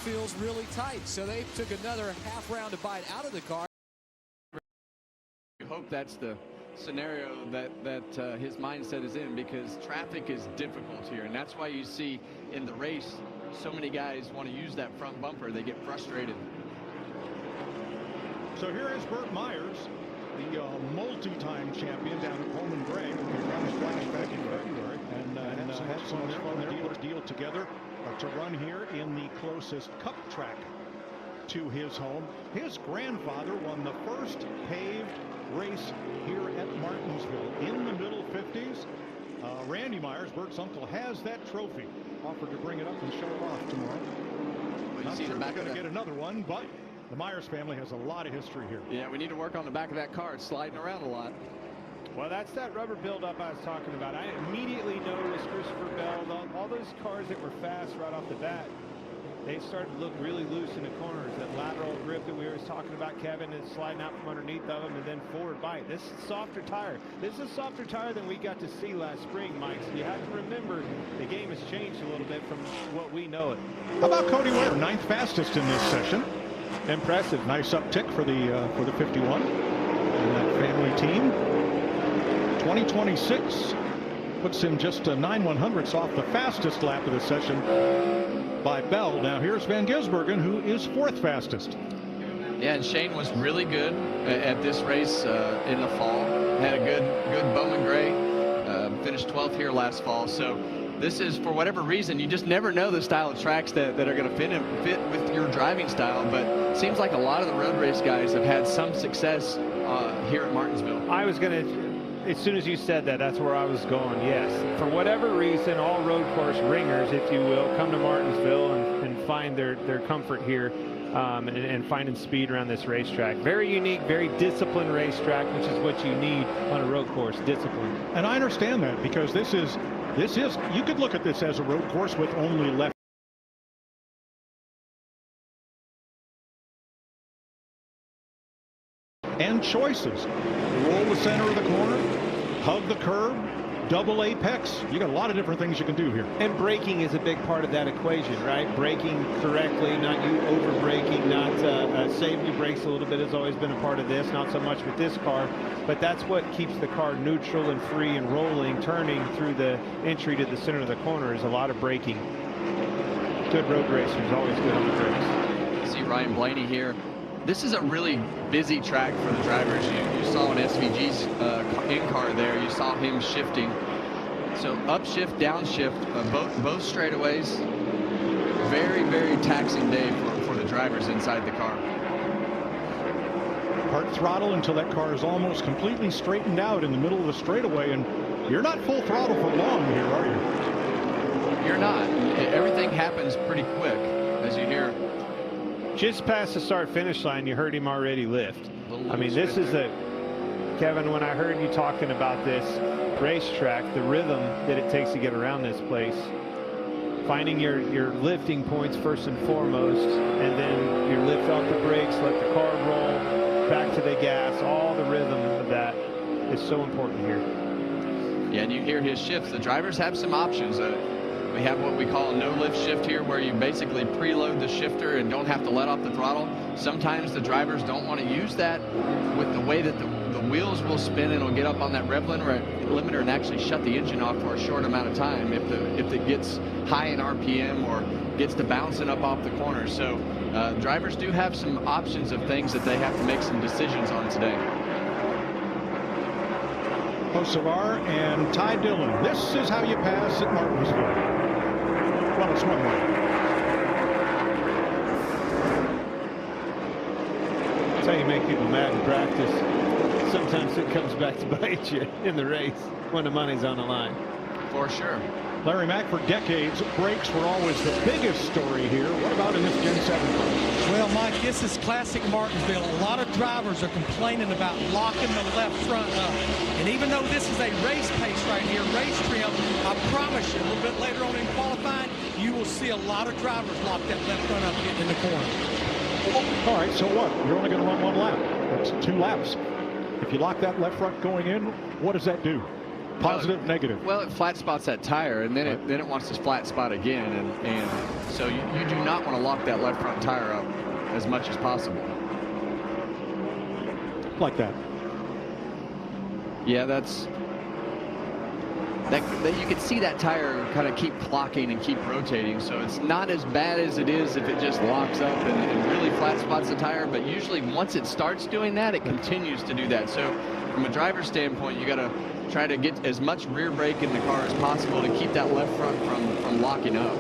feels really tight. So they took another half round to bite out of the car. I hope that's the scenario that his mindset is in, because traffic is difficult here, and that's why you see in the race so many guys want to use that front bumper. They get frustrated. So here is Burt Myers, the multi-time champion down at Pullman Gray. Flashback in February, and had so much fun there. Deal together to run here in the closest cup track to his home. His grandfather won the first paved race here at Martinsville in the middle 50s. Randy Myers, Bert's uncle, has that trophy. Offered to bring it up and show it off tomorrow. Well, Not sure we're going to get another one, but the Myers family has a lot of history here. Yeah, we need to work on the back of that car. It's sliding around a lot. Well, that's that rubber buildup I was talking about. I immediately noticed Christopher Bell, all those cars that were fast right off the bat, they started to look really loose in the corners. That lateral grip that we were talking about, Kevin, is sliding out from underneath of them, and then forward bite. This is a softer tire. This is a softer tire than we got to see last spring, Mike. So you have to remember the game has changed a little bit from what we know it. How about Cody Ware, 9th fastest in this session? Impressive. Nice uptick for the 51 and that family team. 2026 puts him just 9/100ths off the fastest lap of the session by Bell. Now here's Van Gisbergen, who is 4th fastest. Yeah, and Shane was really good at this race in the fall. Had a good Bowman Gray. Finished 12th here last fall. So this is, for whatever reason, you just never know the style of tracks that are going to fit with your driving style. But it seems like a lot of the road race guys have had some success here at Martinsville. I was going to, as soon as you said that, that's where I was going. Yes, for whatever reason, all road course ringers, if you will, come to Martinsville and find their comfort here and finding speed around this racetrack. Very unique, very disciplined racetrack, which is what you need on a road course, discipline. And I understand that, because this is, you could look at this as a road course with only left and choices. Roll the center of the corner, hug the curb, double apex. You got a lot of different things you can do here. And braking is a big part of that equation, right? Braking correctly, not you over braking, not saving your brakes a little bit has always been a part of this, not so much with this car, but that's what keeps the car neutral and free and rolling, turning through the entry to the center of the corner is a lot of braking. Good road racers, always good on the brakes. See Ryan Blaney here. This is a really busy track for the drivers. You saw in SVG's in-car there, you saw him shifting. So upshift, downshift, both straightaways. Very, very taxing day for the drivers inside the car. Part throttle until that car is almost completely straightened out in the middle of the straightaway, and you're not full throttle for long here, are you? You're not. Everything happens pretty quick, as you hear. Just past the start-finish line, you heard him already lift. I mean, this is Kevin, when I heard you talking about this racetrack, the rhythm that it takes to get around this place, finding your lifting points first and foremost, and then you lift off the brakes, let the car roll, back to the gas, all the rhythm of that is so important here. Yeah, and you hear his shifts. The drivers have some options. We have what we call a no-lift shift here, where you basically preload the shifter and don't have to let off the throttle. Sometimes the drivers don't want to use that with the way that the wheels will spin, and it'll get up on that rev limiter and actually shut the engine off for a short amount of time if it gets high in RPM or gets to bouncing up off the corner. So drivers do have some options of things that they have to make some decisions on today. Hocevar and Ty Dillon. This is how you pass at Martinsville. Well, it's one way. That's how you make people mad in practice. Sometimes it comes back to bite you in the race when the money's on the line. For sure. Larry Mack, for decades, brakes were always the biggest story here. What about in this Gen 7 car? Well, Mike, this is classic Martinsville. A lot of drivers are complaining about locking the left front up. And even though this is a race pace right here, race trim, I promise you, a little bit later on in qualifying, you will see a lot of drivers lock that left front up getting in the corner. All right, so what? You're only going to run one lap. That's 2 laps. If you lock that left front going in, what does that do? Positive, negative. Well, it flat spots that tire, and then it wants to flat spot again, and so you do not want to lock that left front tire up as much as possible. Like that. Yeah, that you can see that tire kind of keep clocking and keep rotating, so it's not as bad as it is if it just locks up and really flat spots the tire, but usually once it starts doing that, it continues to do that. So from a driver's standpoint, you got to try to get as much rear brake in the car as possible to keep that left front from locking up.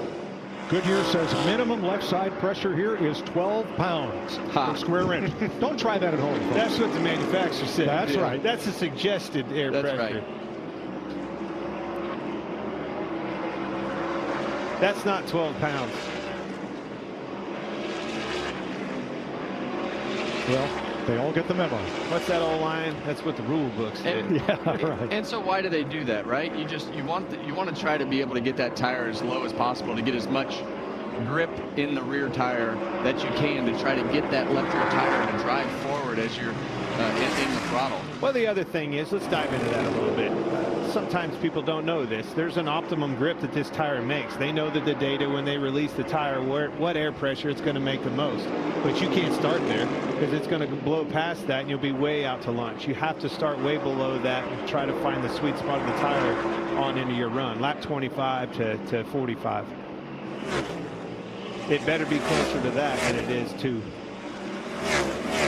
Goodyear says minimum left side pressure here is 12 pounds per square inch. Don't try that at home, folks. That's what the manufacturer said. That's right. That's a suggested air pressure. Right. That's not 12 pounds. Well, they all get the memo. What's that old line? That's what the rule book said. Yeah, right. And so why do they do that, right? You want to try to be able to get that tire as low as possible to get as much grip in the rear tire that you can to try to get that left rear tire to drive forward as you're in the throttle. Well, the other thing is, let's dive into that a little bit. Sometimes people don't know this. There's an optimum grip that this tire makes. They know that the data when they release the tire, what air pressure it's going to make the most. But you can't start there because it's going to blow past that and you'll be way out to lunch. You have to start way below that and try to find the sweet spot of the tire on into your run. Lap 25 to 45. It better be closer to that than it is to.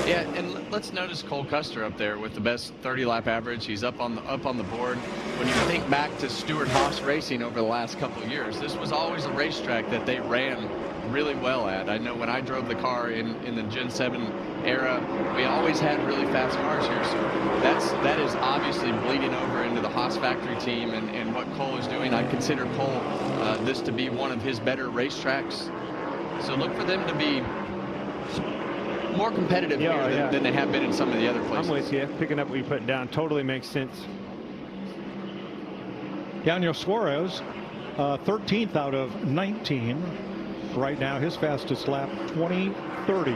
Yeah, and let's notice Cole Custer up there with the best 30-lap average. He's up on the board. When you think back to Stewart-Haas Racing over the last couple of years, this was always a racetrack that they ran really well at. I know when I drove the car in the Gen 7 era, we always had really fast cars here. So that is obviously bleeding over into the Haas factory team and what Cole is doing. I consider Cole this to be one of his better racetracks. So look for them to be more competitive here than they have been in some of the other places. I'm with you. Picking up what you're putting down totally makes sense. Daniel Suarez, 13th out of 19. Right now, his fastest lap, 20:30.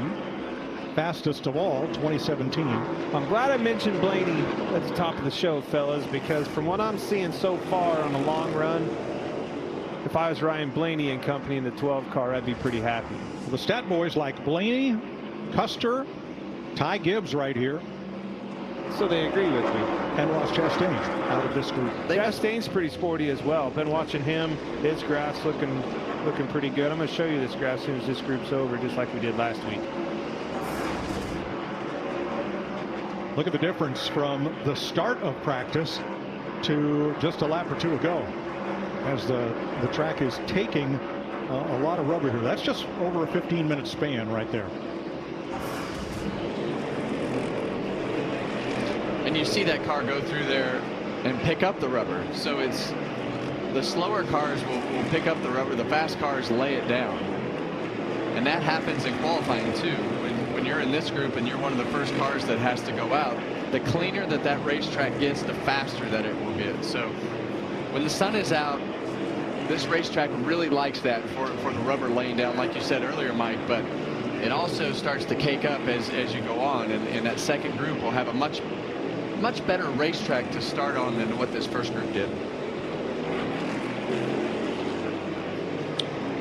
Fastest of all, 2017. I'm glad I mentioned Blaney at the top of the show, fellas, because from what I'm seeing so far on the long run, if I was Ryan Blaney and company in the 12 car, I'd be pretty happy. Well, the stat boys like Blaney, Custer, Ty Gibbs right here. So they agree with me. And Ross Chastain out of this group. Chastain's pretty sporty as well. Been watching him. His graph's looking pretty good. I'm going to show you this graph as soon as this group's over, just like we did last week. Look at the difference from the start of practice to just a lap or two ago, as the track is taking a lot of rubber here. That's just over a 15-minute span right there. And you see that car go through there and pick up the rubber. So it's the slower cars will pick up the rubber. The fast cars lay it down. And that happens in qualifying too. When you're in this group and you're one of the first cars that has to go out, the cleaner that racetrack gets, the faster that it will get. So when the sun is out, this racetrack really likes that for the rubber laying down, like you said earlier, Mike, but it also starts to cake up as you go on, and that second group will have a much better racetrack to start on than what this first group did.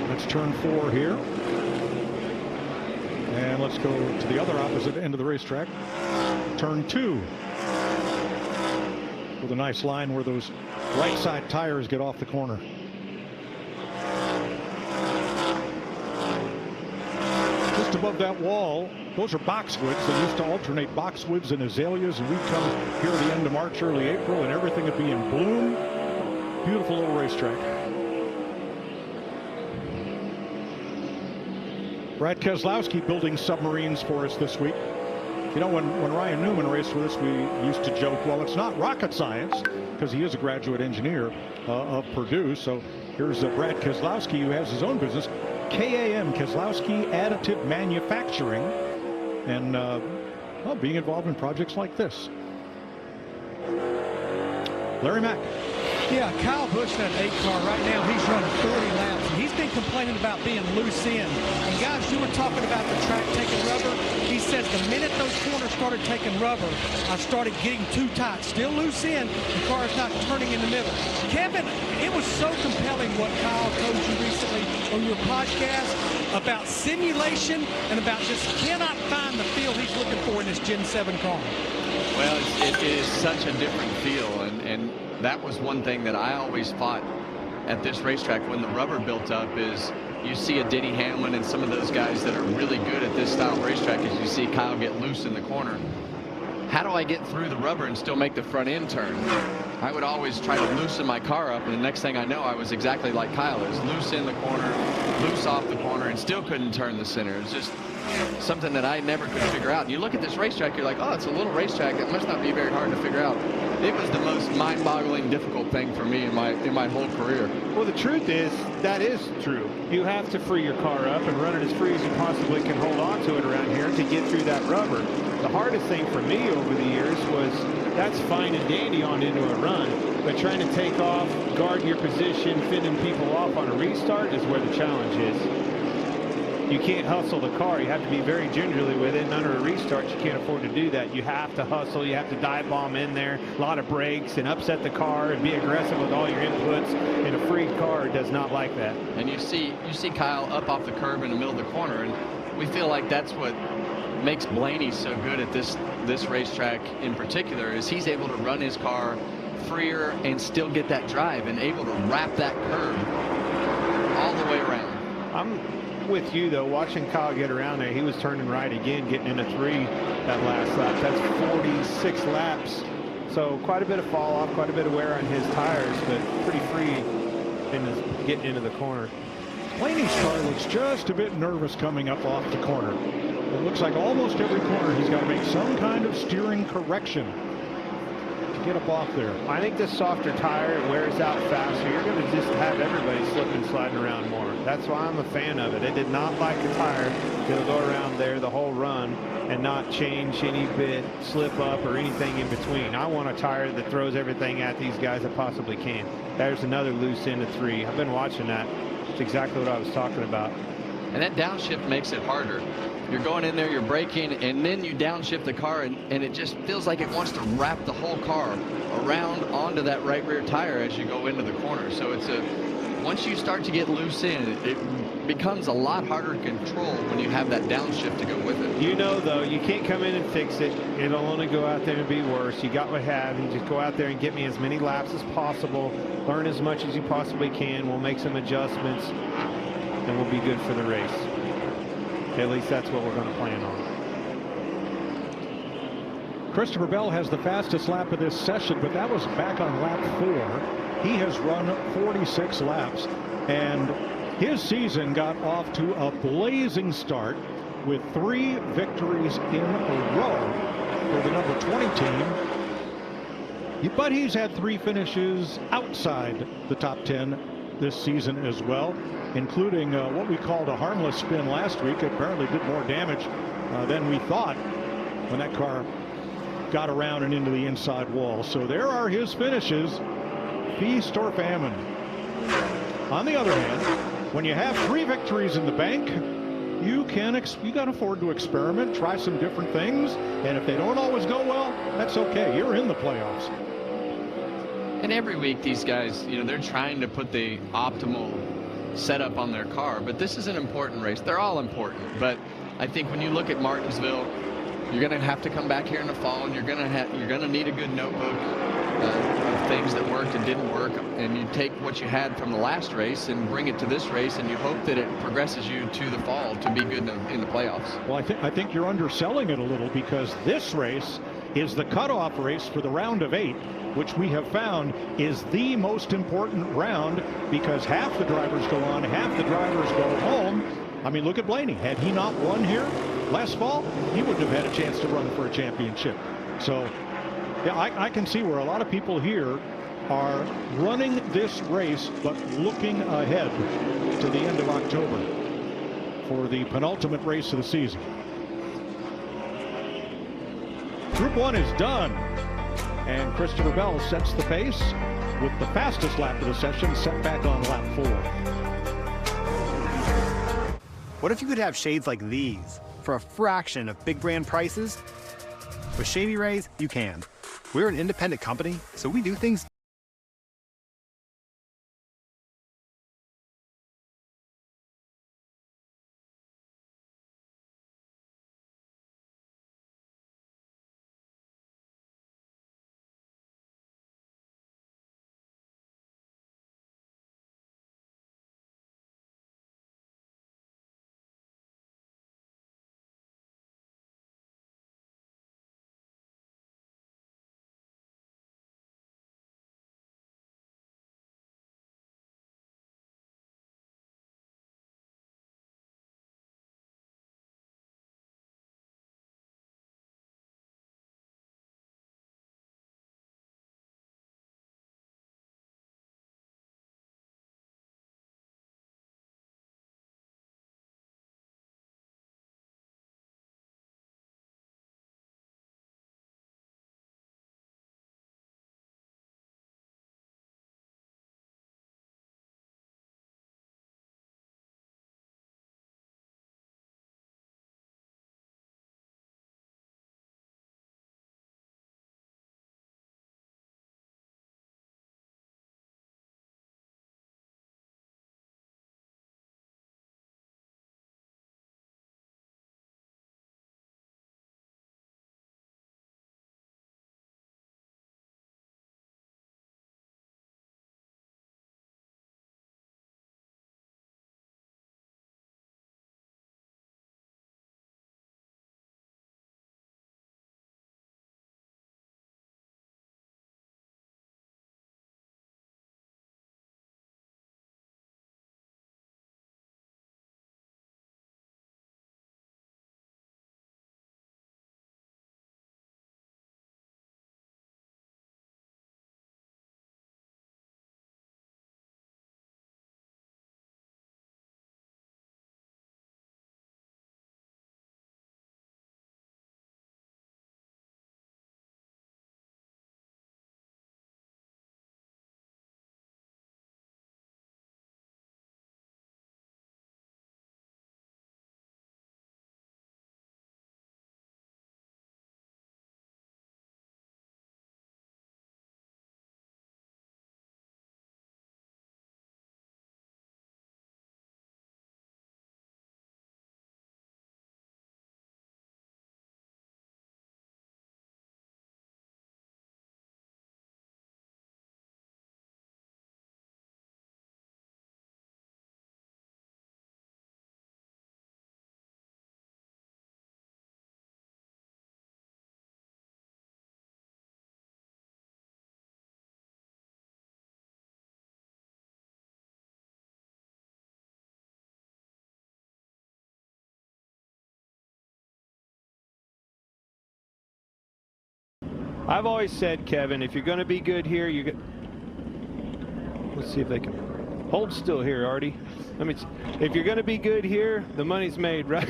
Let's turn 4 here. And let's go to the other opposite end of the racetrack. Turn 2. With a nice line where those right side tires get off the corner. Just above that wall, those are boxwoods. They used to alternate boxwoods and azaleas, and we'd come here at the end of March, early April, and everything would be in bloom. Beautiful little racetrack. Brad Keselowski building submarines for us this week. You know, when Ryan Newman raced with us, we used to joke, well, it's not rocket science, because he is a graduate engineer of Purdue. So here's Brad Keselowski, who has his own business, KAM, Keselowski Additive Manufacturing, and well, being involved in projects like this. Larry Mack. Yeah, Kyle Busch in that 8 car right now, he's running 40 laps, and he's been complaining about being loose in. And guys, you were talking about the track taking rubber. He says the minute those corners started taking rubber, I started getting too tight. Still loose in, the car is not turning in the middle. Kevin, it was so compelling what Kyle told you recently on your podcast about simulation and about just cannot find the feel he's looking for in this Gen 7 car. Well, it is such a different feel, and that was one thing that I always fought at this racetrack when the rubber built up is you see a Denny Hamlin and some of those guys that are really good at this style of racetrack as you see Kyle get loose in the corner. How do I get through the rubber and still make the front end turn? I would always try to loosen my car up, and the next thing I know, I was exactly like Kyle is, loose in the corner, loose off the corner, and still couldn't turn the center. It's just something that I never could figure out. And you look at this racetrack, you're like, oh, it's a little racetrack. It must not be very hard to figure out. It was the most mind-boggling, difficult thing for me in my whole career. Well, the truth is, that is true. You have to free your car up and run it as free as you possibly can hold on to it around here to get through that rubber. The hardest thing for me over the years was that's fine and dandy on into a run, but trying to take off, guard your position, fending people off on a restart is where the challenge is. You can't hustle the car. You have to be very gingerly with it, and under a restart, you can't afford to do that. You have to hustle. You have to dive bomb in there, a lot of brakes, and upset the car and be aggressive with all your inputs. And a free car does not like that. And you see Kyle up off the curb in the middle of the corner, and we feel like that's what makes Blaney so good at this racetrack in particular is he's able to run his car freer and still get that drive and able to wrap that curve all the way around. I'm with you though, watching Kyle get around there. He was turning right again, getting into 3 that last lap. That's 46 laps, so quite a bit of fall off, quite a bit of wear on his tires, but pretty free in getting into the corner. Blaney's car looks just a bit nervous coming up off the corner. It looks like almost every corner he's got to make some kind of steering correction to get up off there. I think the softer tire, it wears out faster. You're going to just have everybody slipping and sliding around more. That's why I'm a fan of it. I did not like a tire that'll go around there the whole run and not change any bit, slip up, or anything in between. I want a tire that throws everything at these guys that possibly can. There's another loose into 3. I've been watching that. It's exactly what I was talking about. And that downshift makes it harder. You're going in there, you're braking, and then you downshift the car, and it just feels like it wants to wrap the whole car around onto that right rear tire as you go into the corner. So it's once you start to get loose in, it becomes a lot harder to control when you have that downshift to go with it. You know, though, you can't come in and fix it. It'll only go out there and be worse. You got what I have. You just go out there and get me as many laps as possible. Learn as much as you possibly can. We'll make some adjustments, and we'll be good for the race. At least that's what we're going to plan on. Christopher Bell has the fastest lap of this session, but that was back on lap 4. He has run 46 laps, and his season got off to a blazing start with 3 victories in a row for the number 20 team. But he's had 3 finishes outside the top 10 this season as well, including what we called a harmless spin last week. It apparently did more damage than we thought when that car got around and into the inside wall. So there are his finishes, feast or famine. On the other hand, when you have 3 victories in the bank, you can afford to experiment, try some different things, and if they don't always go well, that's okay. You're in the playoffs. And every week these guys, you know, they're trying to put the optimal setup on their car, but this is an important race. They're all important, but I think when you look at Martinsville, you're going to have to come back here in the fall, and you're going to need a good notebook of things that worked and didn't work, and you take what you had from the last race and bring it to this race, and you hope that it progresses you to the fall to be good in the playoffs. Well, I think you're underselling it a little, because this race is the cutoff race for the round of 8, which we have found is the most important round, because half the drivers go on, half the drivers go home. I mean, look at Blaney. Had he not won here last fall, he wouldn't have had a chance to run for a championship. So yeah, I can see where a lot of people here are running this race, but looking ahead to the end of October for the penultimate race of the season. Group 1 is done, and Christopher Bell sets the pace with the fastest lap of the session set back on lap 4. What if you could have shades like these? for a fraction of big brand prices? With Chevy Rays, you can. We're an independent company, so we do things. I've always said, Kevin, if you're going to be good here, let's see if they can hold still here, Artie. If you're going to be good here, the money's made right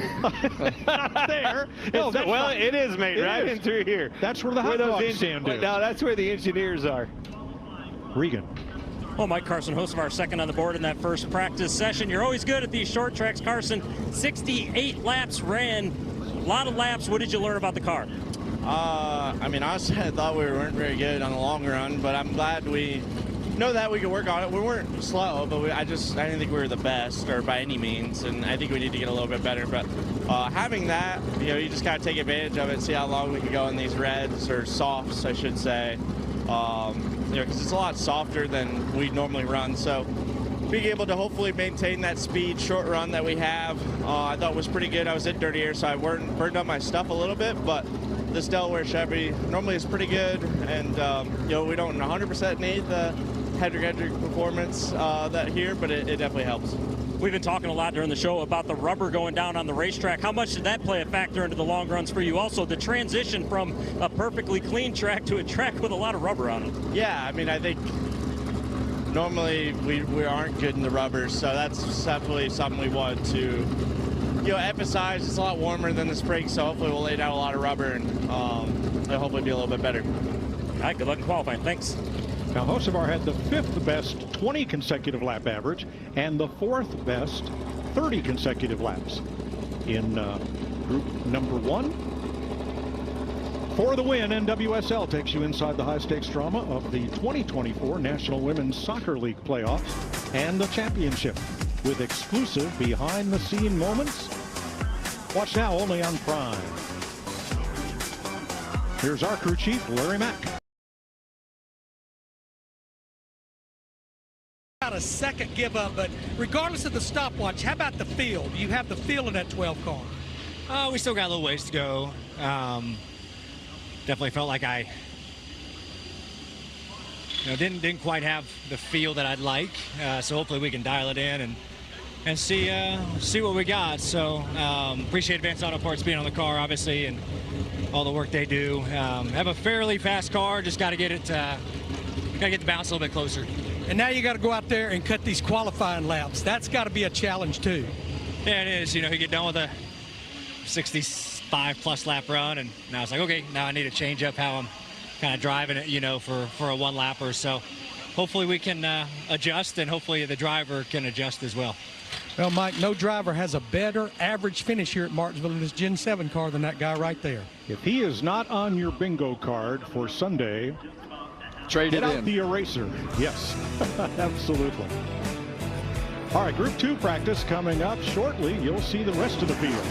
there. Well, it is made right in through here. That's where the hot dog stand is. No, that's where the engineers are. Regan. Well, Mike Carson, host of our second on the board in that first practice session. You're always good at these short tracks, Carson. 68 laps ran. A lot of laps. What did you learn about the car? I mean, honestly, I thought we weren't very good on the long run, but I'm glad we know that we could work on it. We weren't slow, but I didn't think we were the best, or by any means, and I think we need to get a little bit better. But having that, you just got to take advantage of it, see how long we can go in these reds, or softs, I should say, because it's a lot softer than we normally run. So being able to hopefully maintain that speed short run that we have, I thought was pretty good. I was in dirty air, so I burned up my stuff a little bit, but this Delaware Chevy normally is pretty good, and we don't 100% need the Hedrick performance that here, but it definitely helps. We've been talking a lot during the show about the rubber going down on the racetrack. How much did that play a factor into the long runs for you? Also, the transition from a perfectly clean track to a track with a lot of rubber on it. Yeah, I mean, I think normally we aren't good in the rubber, so that's definitely something we want to emphasize. It's a lot warmer than the spring, so hopefully we'll lay down a lot of rubber and it'll hopefully be a little bit better. All right, good luck in qualifying. Thanks. Now, Hocevar had the 5th best 20 consecutive lap average and the 4th best 30 consecutive laps in Group number 1. For the win, NWSL takes you inside the high-stakes drama of the 2024 National Women's Soccer League playoffs and the championship with exclusive behind-the-scene moments. Watch now only on Prime. Here's our crew chief, Larry Mack. About a second give up, but regardless of the stopwatch, how about the field? You have the field in that 12 car. We still got a little ways to go. Definitely felt like I didn't quite have the feel that I'd like. So hopefully we can dial it in and see what we got. So appreciate Advanced Auto Parts being on the car, obviously, and all the work they do. Have a fairly fast car, just got to get the bounce a little bit closer. And now you got to go out there and cut these qualifying laps. That's got to be a challenge too. Yeah, it is. You get done with a 65+ lap run, and now it's like, okay, now I need to change up how I'm kind of driving it, for a one lapper. So hopefully we can adjust, and hopefully the driver can adjust as well. Well, Mike, no driver has a better average finish here at Martinsville in this Gen 7 car than that guy right there. If he is not on your bingo card for Sunday, Trade get it out in. the eraser. Yes, absolutely. All right, Group 2 practice coming up shortly. You'll see the rest of the field.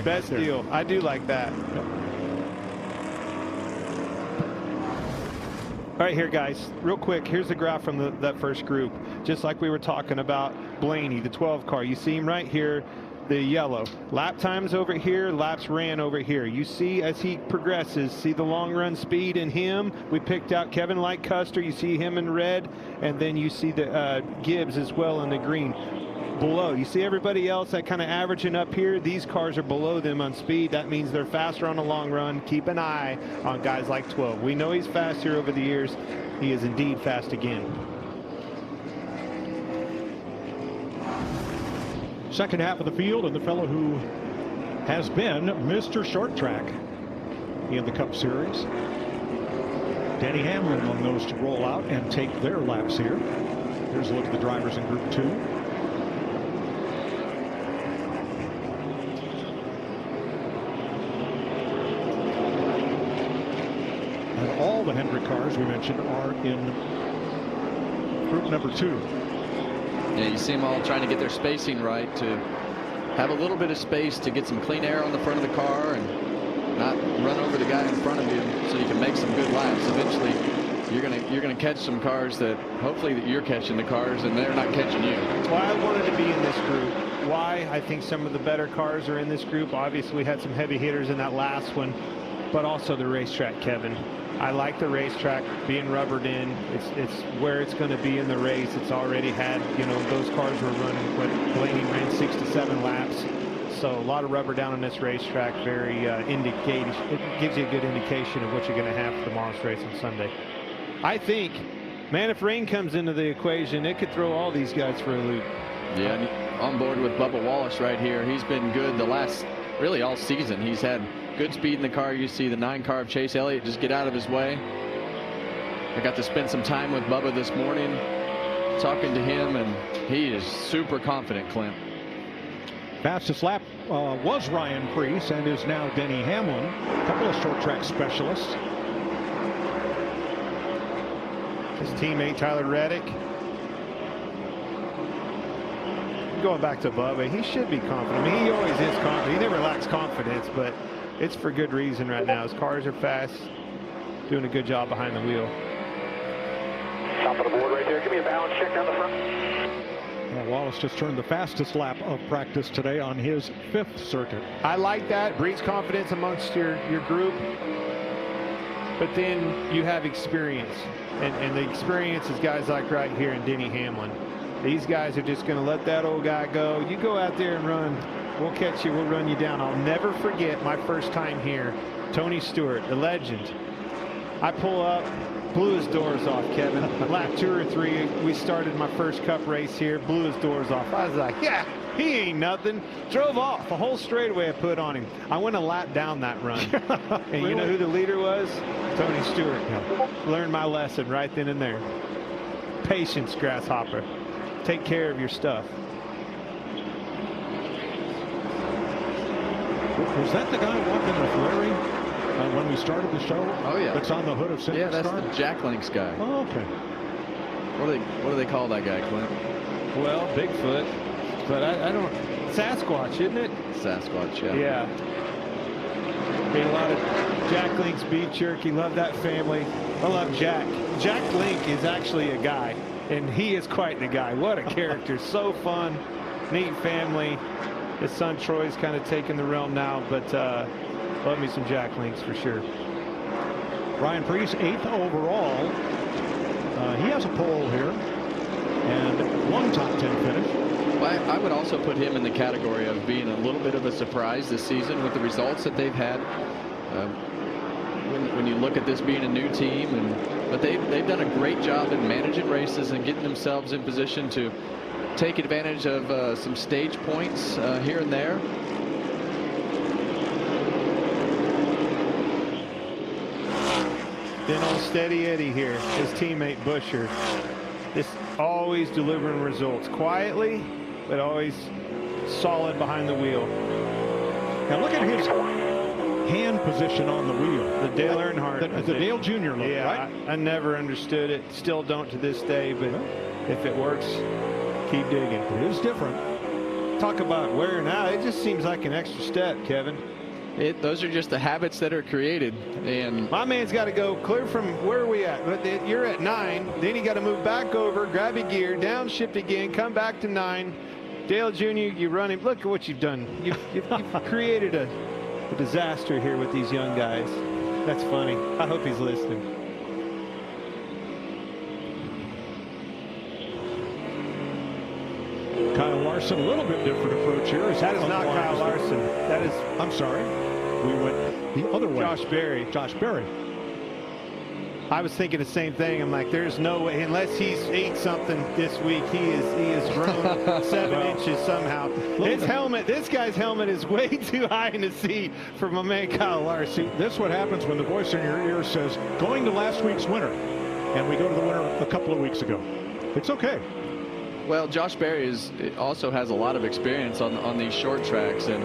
Best deal. I do like that. Yep. All right, here, guys, real quick, here's the graph from that first group. Just like we were talking about Blaney, the 12 car. You see him right here, the yellow. Lap times over here, laps ran over here. You see as he progresses, see the long run speed in him. We picked out Kevin Lightcuster. You see him in red, and then you see the Gibbs as well in the green. Below, you see everybody else that kind of averaging up here. These cars are below them on speed. That means they're faster on the long run. Keep an eye on guys like 12. We know he's fast here over the years. He is indeed fast again. Second half of the field, and the fellow who has been Mr. Short Track in the Cup Series, Denny Hamlin, among those to roll out and take their laps here. Here's a look at the drivers in Group 2. All the Hendrick cars we mentioned are in group number 2. Yeah, you see them all trying to get their spacing right to have a little bit of space to get some clean air on the front of the car and not run over the guy in front of you, so you can make some good laps. Eventually, you're gonna catch some cars that hopefully that you're catching the cars and they're not catching you. Why I wanted to be in this group. Why I think some of the better cars are in this group. Obviously, we had some heavy hitters in that last one, but also the racetrack, Kevin. I like the racetrack being rubbered in. It's where it's going to be in the race. It's already had, you know, those cars were running, what Blaney ran 6 to 7 laps. So a lot of rubber down on this racetrack. Very indicative. It gives you a good indication of what you're going to have for tomorrow's race on Sunday. I think, man, if rain comes into the equation, it could throw all these guys for a loop. Yeah, and on board with Bubba Wallace right here. He's been good the last, really all season. He's had good speed in the car. You see the 9 car of Chase Elliott just get out of his way. I got to spend some time with Bubba this morning talking to him, and he is super confident, Clint. Fastest lap was Ryan Preece and is now Denny Hamlin, a couple of short track specialists. His teammate Tyler Reddick. Going back to Bubba, he should be confident. I mean, he always is confident. He never lacks confidence, but it's for good reason right now. His cars are fast, doing a good job behind the wheel. Top of the board right there. Give me a balance check down the front. Well, Wallace just turned the fastest lap of practice today on his 5th circuit. I like that. Breeds confidence amongst your group. But then you have experience. And the experience is guys like right here in Denny Hamlin. These guys are just going to let that old guy go. You go out there and run. We'll catch you. We'll run you down. I'll never forget my first time here. Tony Stewart, the legend. I pull up, blew his doors off, Kevin. Lap 2 or 3, we started my first Cup race here, blew his doors off. I was like, yeah, he ain't nothing. Drove off the whole straightaway I put on him. I went a lap down that run. And really? You know who the leader was? Tony Stewart. Learned my lesson right then and there. Patience, grasshopper. Take care of your stuff. Was that the guy walking the Ferrari when we started the show? Oh yeah. That's on the hood of Nascar? Yeah, that's the Jack Links guy. Oh, okay. What do they call that guy, Clint? Well, Bigfoot, but I don't. Sasquatch, isn't it? Sasquatch, yeah. Yeah. Made a lot of Jack Link's beef jerky. Love that family. I love Jack. Jack Link is actually a guy, and he is quite the guy. What a character. So fun. Neat family. His son Troy's kind of taking the realm now, but love me some Jack Links for sure. Ryan Preece, 8th overall. He has a pole here and 1 top 10 finish. Well, I would also put him in the category of being a little bit of a surprise this season with the results that they've had. When you look at this being a new team, but they've done a great job in managing races and getting themselves in position to take advantage of some stage points here and there. Then on Steady Eddie here, his teammate Busher. Just always delivering results quietly, but always solid behind the wheel. Now look at his hand position on the wheel. The Dale Earnhardt. The Dale Jr. look, yeah, right? I never understood it. Still don't to this day, but if it works, keep digging. It is different. talk about wearing out. It just seems like an extra step, Kevin. Those are just the habits that are created. And my man's got to go clear from where are we at? You're at 9. Then you got to move back over, grab your gear, downshift again, come back to 9. Dale Jr., you run him. Look at what you've done. You've created a disaster here with these young guys. That's funny. I hope he's listening. Kyle Larson, a little bit different approach here. That is not Kyle Larson. That is... I'm sorry. We went the other way. Josh Berry. Josh Berry. I was thinking the same thing. I'm like, there's no way, unless he's ate something this week, he is grown 7 inches somehow. His helmet, this guy's helmet is way too high in the seat for my man Kyle Larson. This is what happens when the voice in your ear says, going to last week's winner. And we go to the winner a couple of weeks ago. It's okay. Well, Josh Berry also has a lot of experience on these short tracks, and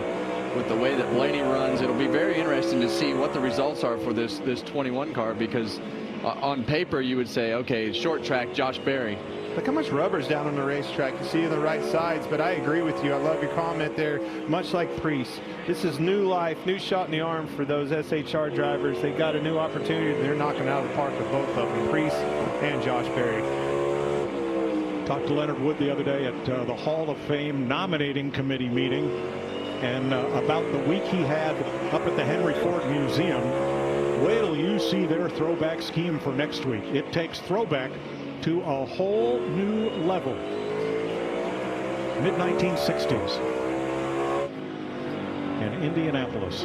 with the way that Blaney runs, it'll be very interesting to see what the results are for this 21 car, because on paper you would say, okay, short track, Josh Berry. Look how much rubber's down on the racetrack. You see the right sides, but I agree with you. I love your comment there. Much like Priest, this is new life, new shot in the arm for those SHR drivers. They got a new opportunity. They're knocking out of the park with both of them, Priest and Josh Berry. Talked to Leonard Wood the other day at the Hall of Fame nominating committee meeting, and about the week he had up at the Henry Ford Museum. Wait till you see their throwback scheme for next week. It takes throwback to a whole new level. Mid-1960s in Indianapolis.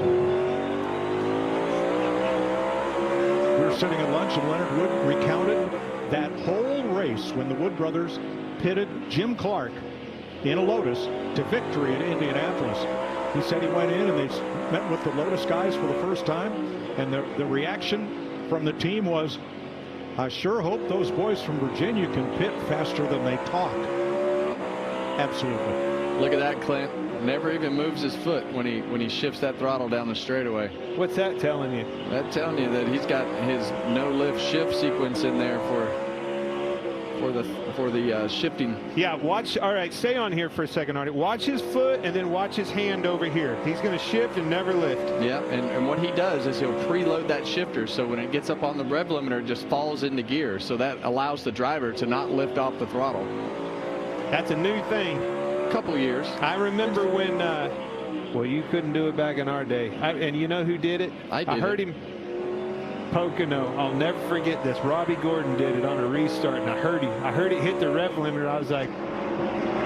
We were sitting at lunch, and Leonard Wood recounted that whole race when the Wood brothers pitted Jim Clark in a Lotus to victory in Indianapolis. He said he went in and they met with the Lotus guys for the first time, and the reaction from the team was, I sure hope those boys from Virginia can pit faster than they talk. Absolutely. Look at that, Clint. Never even moves his foot when he shifts that throttle down the straightaway. What's that telling you? That's telling you that he's got his no lift shift sequence in there for the shifting. Yeah, watch. All right, stay on here for a second, Artie. Watch his foot and then watch his hand over here. He's going to shift and never lift. Yeah, and what he does is he'll preload that shifter, so when it gets up on the rev limiter, it just falls into gear. So that allows the driver to not lift off the throttle. That's a new thing. Couple years. I remember when well, you couldn't do it back in our day, and you know who did it? I heard him Pocono. I'll never forget this. Robbie Gordon did it on a restart, and I heard it hit the rev limiter. I was like,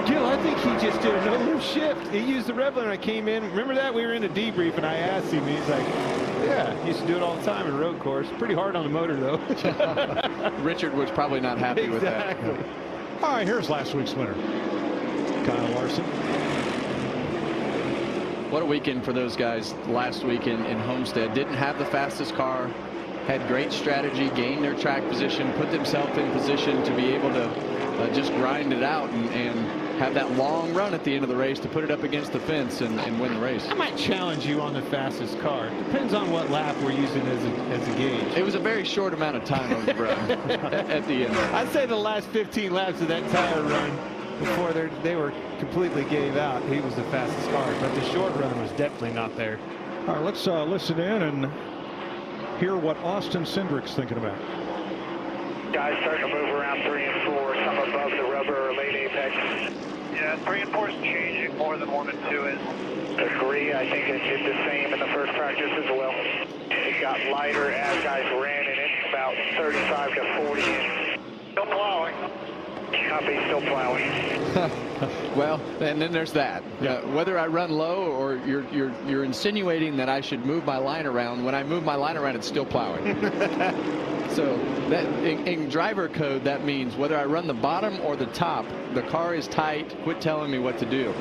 Gil, I think he just did a no lift shift. He used the rev limiter. I came in, remember that? We were in a debrief and I asked him, he's like, yeah, he used to do it all the time in road course. Pretty hard on the motor though. Richard was probably not happy with that. Exactly. All right, here's last week's winner, Kyle Larson. What a weekend for those guys last week in Homestead. Didn't have the fastest car, had great strategy, gained their track position, put themselves in position to be able to just grind it out and have that long run at the end of the race to put it up against the fence and win the race. I might challenge you on the fastest car. Depends on what lap we're using as a gauge. It was a very short amount of time on the run at the end. I'd say the last 15 laps of that tire run before they were completely gave out, he was the fastest car, but the short run was definitely not there. All right, let's listen in and hear what Austin Cindric's thinking about. Guys starting to move around 3 and 4, some above the rubber or late apex. Yeah, 3 and 4 is changing more than 1 and 2 is. Agree, I think it did the same in the first practice as well. It got lighter as guys ran in it, about 35 to 40. Still plowing. Copy, still plowing. Well, and then there's that. Whether I run low or you're insinuating that I should move my line around. When I move my line around, it's still plowing. So that in driver code, that means whether I run the bottom or the top, the car is tight. Quit telling me what to do.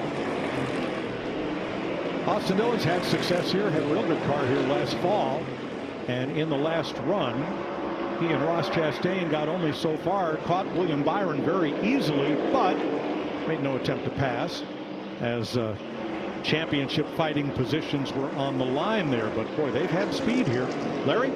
Austin Dillon's had success here, had a real good car here last fall, and in the last run, he and Ross Chastain got only so far, caught William Byron very easily, but made no attempt to pass as championship fighting positions were on the line there. But boy, they've had speed here. Larry?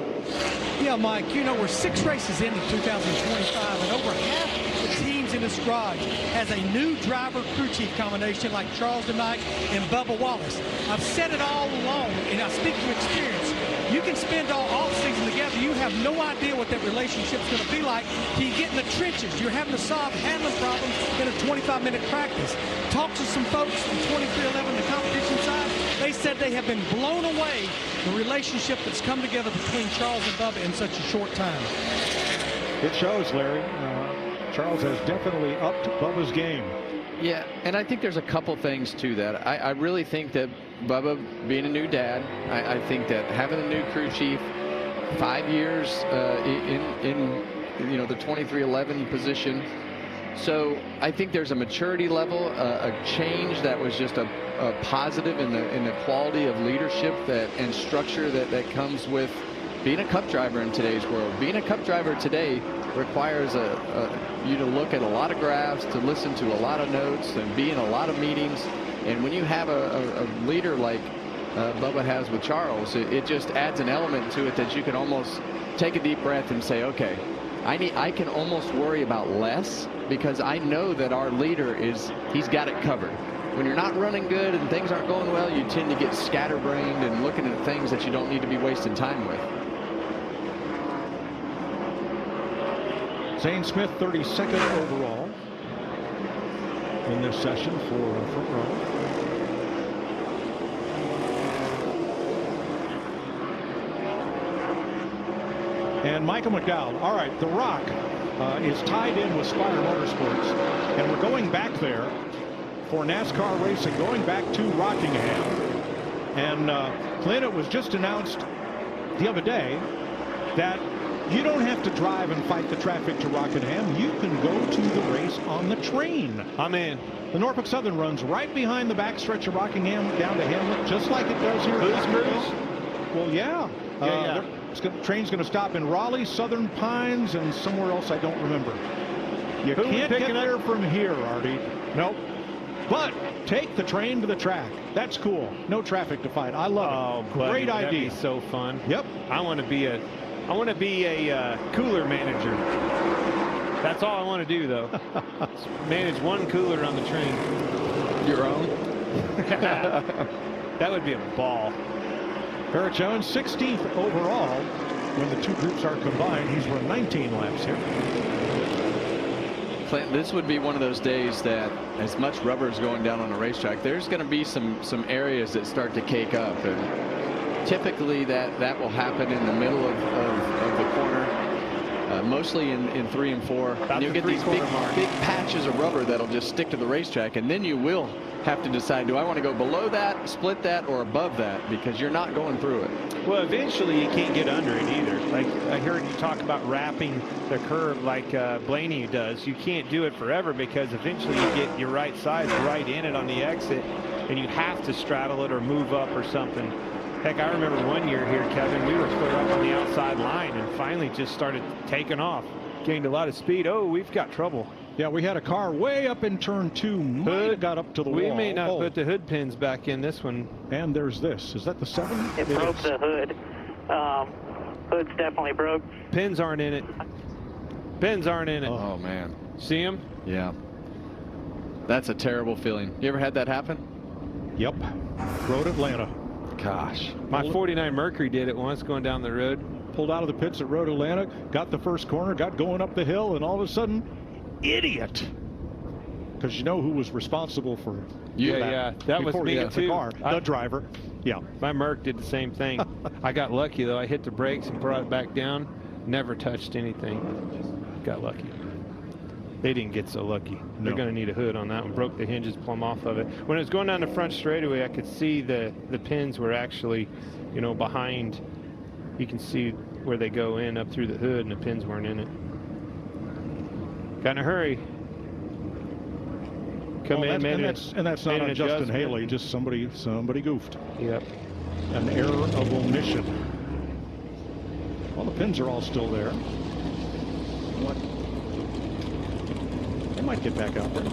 Yeah, Mike, you know, we're 6 races into 2025, and over half the teams comes in this garage has a new driver crew chief combination like Charles DeMike and Bubba Wallace. I've said it all along, and I speak from experience. You can spend all off-season together. You have no idea what that relationship's going to be like till you get in the trenches. You're having to solve handling problems in a 25-minute practice. Talk to some folks from 2311, the competition side. They said they have been blown away the relationship that's come together between Charles and Bubba in such a short time. It shows, Larry. Charles has definitely upped Bubba's game. Yeah, and I think there's a couple things to that. I really think that Bubba being a new dad, I think that having a new crew chief, 5 years in the 2311 position. So I think there's a maturity level, a change that was just a positive in the quality of leadership and structure that comes with being a cup driver in today's world. Being a cup driver today requires you to look at a lot of graphs, to listen to a lot of notes, and be in a lot of meetings. And when you have a leader like Bubba has with Charles, it just adds an element to it that you can almost take a deep breath and say, okay, I can almost worry about less because I know that our leader he's got it covered. When you're not running good and things aren't going well, you tend to get scatterbrained and looking at things that you don't need to be wasting time with. Zane Smith, 32nd overall in this session for front row. And Michael McDowell. All right, The Rock is tied in with Spire Motorsports, and we're going back there for NASCAR racing, going back to Rockingham. And Clint, it was just announced the other day that you don't have to drive and fight the traffic to Rockingham. You can go to the race on the train. I'm in. The Norfolk Southern runs right behind the backstretch of Rockingham down to Hamlet, just like it does here. Well, yeah. Train's going to stop in Raleigh, Southern Pines, and somewhere else I don't remember. You can't get there from here, Artie. Nope. But take the train to the track. That's cool. No traffic to fight. I love it. Buddy, Great idea. That'd be so fun. Yep. I want to be a cooler manager. That's all I want to do, though. Manage one cooler on the train. Your own? That would be a ball. Barrett Jones, 16th overall. When the two groups are combined, he's run 19 laps here. Clinton, this would be one of those days that as much rubber is going down on a racetrack, there's going to be some areas that start to cake up. And typically that will happen in the middle of the corner, mostly in 3 and 4. And you'll get these big patches of rubber that'll just stick to the racetrack, and then you will have to decide, do I want to go below that, split that, or above that, because you're not going through it. Well, eventually you can't get under it either. Like I heard you talk about wrapping the curve like Blaney does. You can't do it forever because eventually you get your right side right in it on the exit, and you have to straddle it or move up or something. Heck, I remember one year here, Kevin, we were clear up on the outside line and finally just started taking off. Gained a lot of speed. Oh, we've got trouble. Yeah, we had a car way up in turn 2. Hood got up to the wall. We may not put the hood pins back in this one. And there's this. Is that the 7? It broke the hood. Hood's definitely broke. Pins aren't in it. Pins aren't in it. Oh, man. See them? Yeah. That's a terrible feeling. You ever had that happen? Yep. Road Atlanta. Gosh. My 49 Mercury did it once going down the road. Pulled out of the pits at Road Atlanta, got the first corner, got going up the hill, and all of a sudden, idiot. Because you know who was responsible for that was me too. The car, the driver. Yeah. My Merc did the same thing. I got lucky though. I hit the brakes and brought it back down. Never touched anything. Got lucky. They didn't get so lucky. No. They're going to need a hood on that one. Broke the hinges plumb off of it. When it was going down the front straightaway, I could see the pins were actually, you know, behind. You can see where they go in up through the hood, and the pins weren't in it. Got in a hurry. Come in, and that's not on Justin Haley. Just somebody goofed. Yep. An error of omission. Well, the pins are all still there. What? They might get back out there.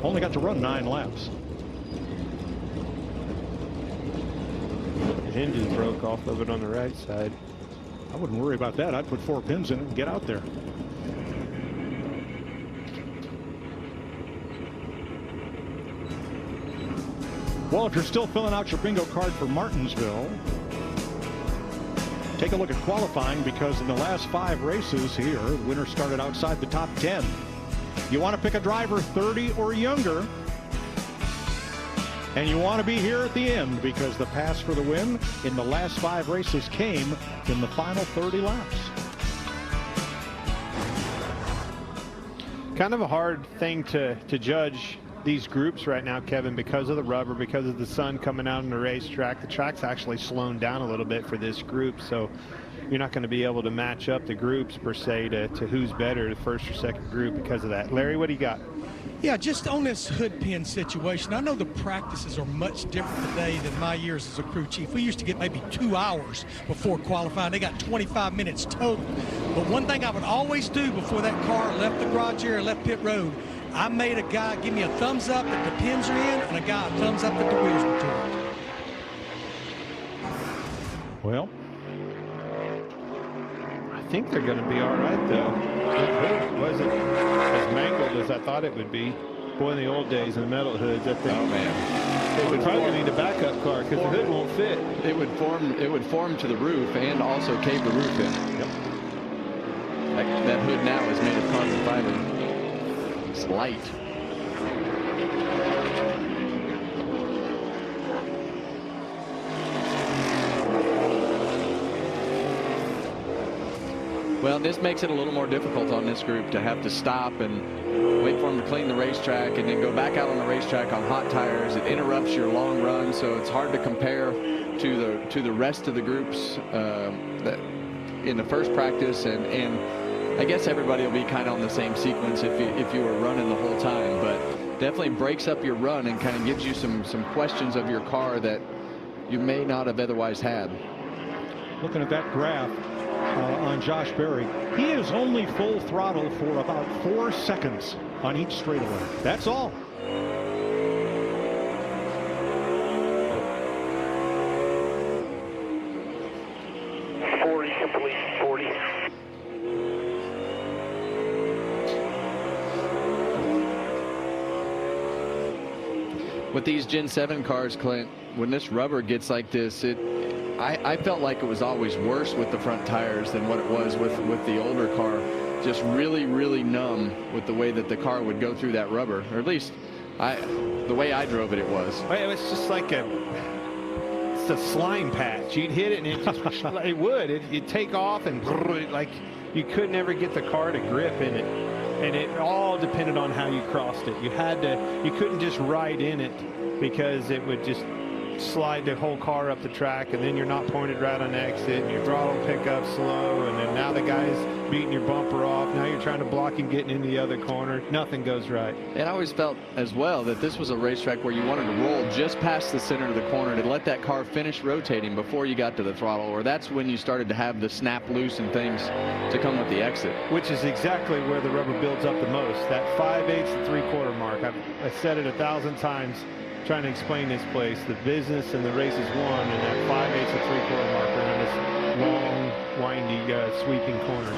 Only got to run 9 laps. The hinges broke off of it on the right side. I wouldn't worry about that. I'd put 4 pins in it and get out there. Well, if you're still filling out your bingo card for Martinsville, take a look at qualifying, because in the last 5 races here, the winner started outside the top 10. You want to pick a driver 30 or younger, and you want to be here at the end, because the pass for the win in the last 5 races came in the final 30 laps. Kind of a hard thing to judge these groups right now, Kevin, because of the rubber, because of the sun coming out on the racetrack. The track's actually slowing down a little bit for this group, so you're not going to be able to match up the groups per se to who's better, the first or second group, because of that. Larry, what do you got? Yeah, just on this hood pin situation, I know the practices are much different today than my years as a crew chief. We used to get maybe 2 hours before qualifying. They got 25 minutes total. But one thing I would always do before that car left the garage area, left pit road, I made a guy give me a thumbs up that the pins are in, and a guy a thumbs up that the wheels were turned. Well, I think they're going to be all right, though. The hood wasn't as mangled as I thought it would be. Boy, in the old days, in the metal hoods, I think. Oh man, it would probably need a backup car because the hood won't fit. It would form to the roof and also cave the roof in. Yep. That hood now is made of carbon fiber. It's light. Well, this makes it a little more difficult on this group to have to stop and wait for them to clean the racetrack and then go back out on the racetrack on hot tires. It interrupts your long run, so it's hard to compare to the rest of the groups that in the first practice, and I guess everybody will be kind of on the same sequence if you were running the whole time, but definitely breaks up your run and kind of gives you some questions of your car that you may not have otherwise had. Looking at that graph on Josh Berry, he is only full throttle for about 4 seconds on each straightaway. That's all. With these Gen 7 cars, Clint, when this rubber gets like this, I felt like it was always worse with the front tires than what it was with the older car. Just really, really numb with the way that the car would go through that rubber, or at least the way I drove it, it was. It was just like it's a slime patch. You'd hit it and it just it would. It'd take off and like you could never get the car to grip in it. And it all depended on how you crossed it. You couldn't just ride in it because it would just slide the whole car up the track, and then you're not pointed right on the exit, and your throttle pick up slow, and then now the guy's beating your bumper off. Now you're trying to block him getting into the other corner. Nothing goes right. And I always felt as well that this was a racetrack where you wanted to roll just past the center of the corner to let that car finish rotating before you got to the throttle, or that's when you started to have the snap loose and things to come with the exit. Which is exactly where the rubber builds up the most, that 5/8 to 3/4 mark. I said it 1,000 times trying to explain this place. The business and the race is won in that 5/8 to 3/4 mark around this long, windy, sweeping corner.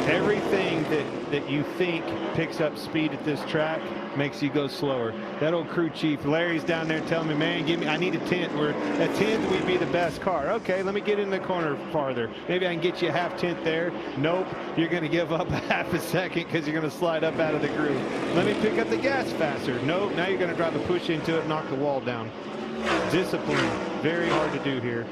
Everything that you think picks up speed at this track makes you go slower. That old crew chief Larry's down there telling me, man, I need a 10th. Where a 10th would be the best car. Okay, let me get in the corner farther. Maybe I can get you a 1/2 there. Nope, you're going to give up a 1/2 second because you're going to slide up out of the groove. Let me pick up the gas faster. Nope, now you're going to drive a push into it, knock the wall down. Discipline, very hard to do here.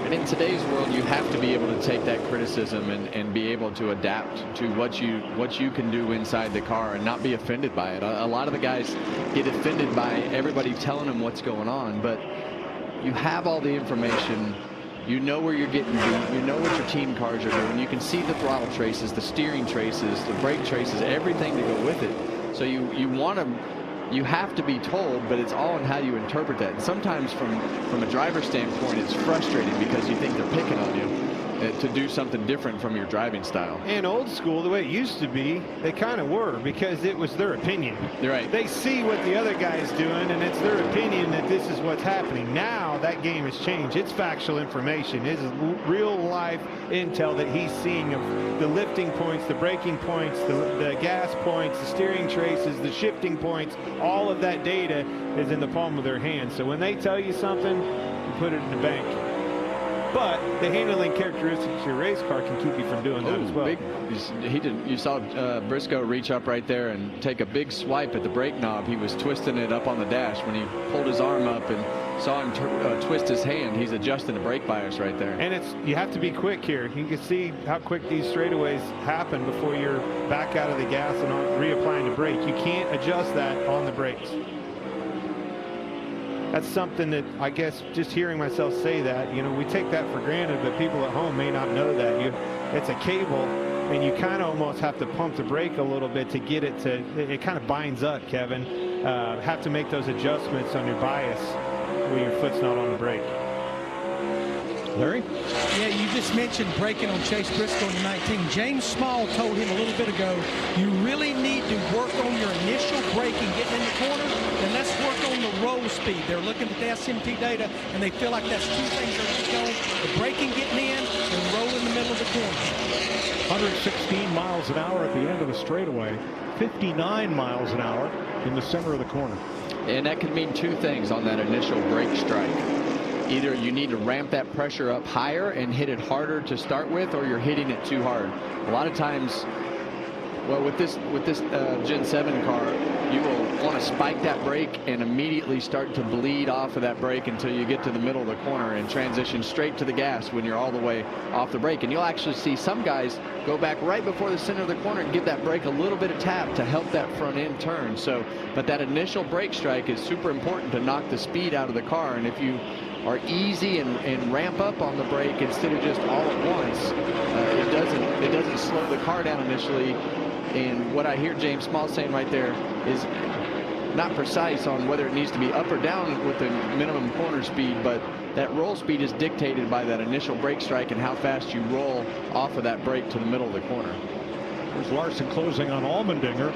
And in today's world, you have to be able to take that criticism and be able to adapt to what you can do inside the car and not be offended by it. A lot of the guys get offended by everybody telling them what's going on, but you have all the information. You know where you're getting beat. You know what your team cars are doing. You can see the throttle traces, the steering traces, the brake traces, everything to go with it. So you have to be told, but it's all in how you interpret that. And sometimes from a driver's standpoint, it's frustrating because you think they're picking on you. to do something different from your driving style. And old school, the way it used to be, they kind of were, because it was their opinion. You're right. They see what the other guy's doing, and it's their opinion that this is what's happening. Now that game has changed. It's factual information. It's real life intel that he's seeing of the lifting points, the braking points, the gas points, the steering traces, the shifting points. All of that data is in the palm of their hand. So when they tell you something, you put it in the bank. But the handling characteristics of your race car can keep you from doing that as well. You saw Briscoe reach up right there and take a big swipe at the brake knob. He was twisting it up on the dash. When he pulled his arm up and saw him twist his hand, he's adjusting the brake bias right there. And you have to be quick here. You can see how quick these straightaways happen before you're back out of the gas and reapplying the brake. You can't adjust that on the brakes. That's something that I guess just hearing myself say that, we take that for granted, but people at home may not know that. It's a cable, and you kind of almost have to pump the brake a little bit to get it to, it kind of binds up, Kevin. Have to make those adjustments on your bias when your foot's not on the brake. Larry? Yeah, you just mentioned braking on Chase Briscoe in the 19. James Small told him a little bit ago, you really need to work on your initial braking getting in the corner, and let's work on the roll speed. They're looking at the SMT data, and they feel like that's two things they're going. The braking getting in and roll in the middle of the corner. 116 miles an hour at the end of the straightaway, 59 miles an hour in the center of the corner. And that could mean two things on that initial brake strike. Either you need to ramp that pressure up higher and hit it harder to start with, or you're hitting it too hard. A lot of times, well, with this Gen 7 car, you will want to spike that brake and immediately start to bleed off of that brake until you get to the middle of the corner and transition straight to the gas when you're all the way off the brake. And you'll actually see some guys go back right before the center of the corner and give that brake a little bit of tap to help that front end turn. So, but that initial brake strike is super important to knock the speed out of the car. And if you are easy and ramp up on the brake instead of just all at once, it doesn't slow the car down initially. And what I hear James Small saying right there is not precise on whether it needs to be up or down with the minimum corner speed, but that roll speed is dictated by that initial brake strike and how fast you roll off of that brake to the middle of the corner. There's Larson closing on Allmendinger.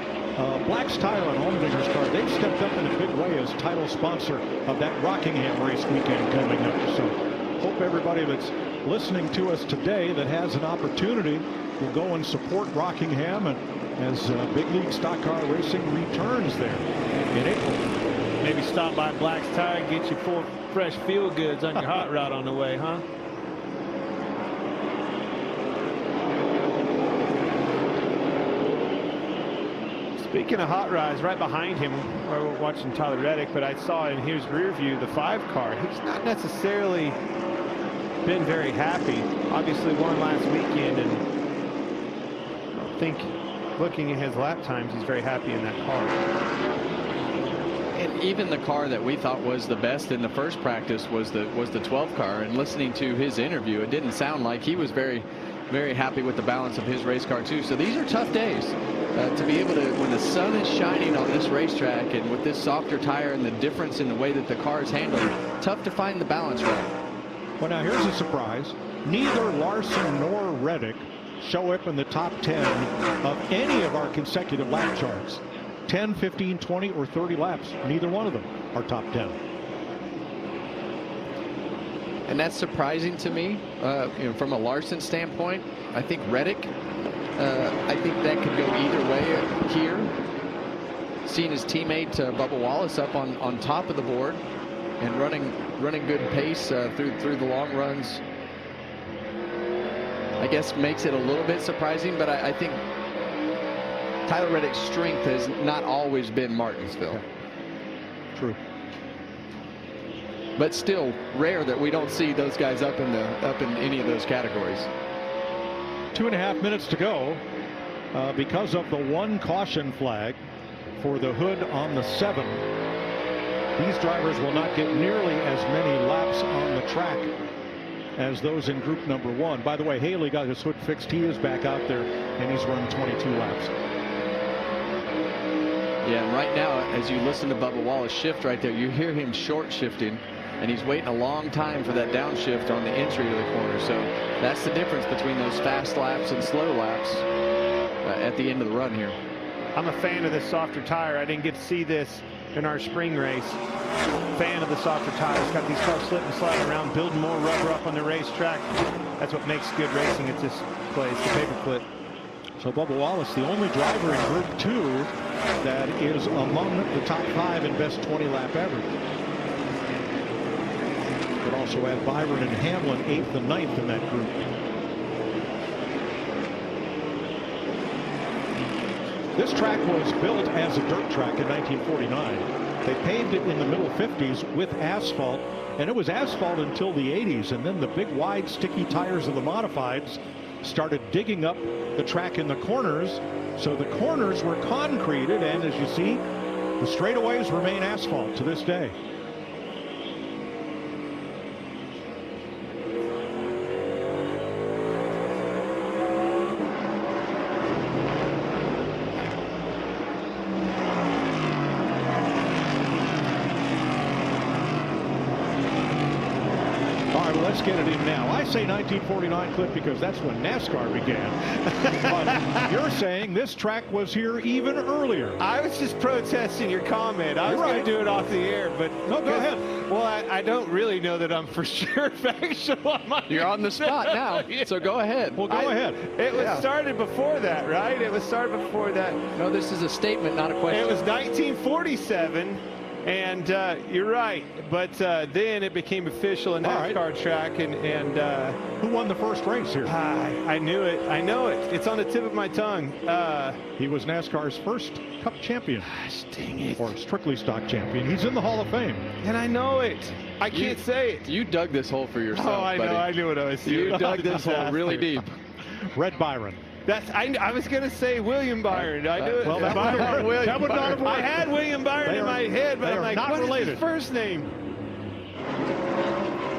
Black's tire on Allmendinger's car. They've stepped up in a big way as title sponsor of that Rockingham race weekend coming up. So hope everybody that's listening to us today that has an opportunity will go and support Rockingham, and as big league stock car racing returns there in April. Maybe stop by Black's Tire and get you 4 fresh feel goods on your hot rod on the way, huh? Speaking of hot rods, right behind him, we're watching Tyler Reddick, but I saw in his rear view the 5 car. He's not necessarily been very happy. Obviously won last weekend, and I don't think, looking at his lap times, he's very happy in that car. And even the car that we thought was the best in the first practice was the 12 car. And listening to his interview, it didn't sound like he was very happy with the balance of his race car too. So these are tough days to be able to, when the sun is shining on this racetrack and with this softer tire and the difference in the way that the car is handled, tough to find the balance right. Well, now here's a surprise. Neither Larson nor Reddick show up in the top 10 of any of our consecutive lap charts. 10, 15, 20, or 30 laps. Neither one of them are top 10. And that's surprising to me. From a Larson standpoint, I think Reddick, I think that could go either way here. Seeing his teammate Bubba Wallace up on top of the board and running good pace through the long runs, I guess makes it a little bit surprising. But I think Tyler Reddick's strength has not always been Martinsville. True. But still rare that we don't see those guys up in any of those categories. 2.5 minutes to go because of the one caution flag for the hood on the 7. These drivers will not get nearly as many laps on the track as those in group number 1. By the way, Haley got his hood fixed. He is back out there, and he's run 22 laps. Yeah, and right now, as you listen to Bubba Wallace shift right there, you hear him short shifting. and he's waiting a long time for that downshift on the entry to the corner. So that's the difference between those fast laps and slow laps at the end of the run here. I'm a fan of this softer tire. I didn't get to see this in our spring race. Fan of the softer tires. Got these cars slipping and sliding around, building more rubber up on the racetrack. That's what makes good racing at this place, the paperclip. So Bubba Wallace, the only driver in Group 2 that is among the top 5 in best 20-lap average. Could also add Byron and Hamlin 8th and 9th in that group. This track was built as a dirt track in 1949. They paved it in the middle 50s with asphalt, and it was asphalt until the 80s, and then the big wide sticky tires of the modifieds started digging up the track in the corners, so the corners were concreted, and as you see, the straightaways remain asphalt to this day. Let's get it in now. I say 1949 clip because that's when NASCAR began. But you're saying this track was here even earlier. I was just protesting your comment. I was going to do it off the air, but no, go ahead. Well, I don't really know that I'm for sure factual. You're on the spot now, so go ahead. Well, go ahead. It was started before that, right? It was started before that. No, this is a statement, not a question. It was 1947. And you're right, but then it became official in NASCAR track, and who won the first race here? I knew it. I know it. It's on the tip of my tongue. He was NASCAR's first Cup champion. Gosh, dang it. Or strictly stock champion. He's in the Hall of Fame. And I know it. I can't say it. You dug this hole for yourself, Oh, I know. I knew what I was doing. You dug this hole really deep. Red Byron. I was going to say William Byron. I knew it. Well, that would not have I had William Byron in my head, but I'm like, what is his first name?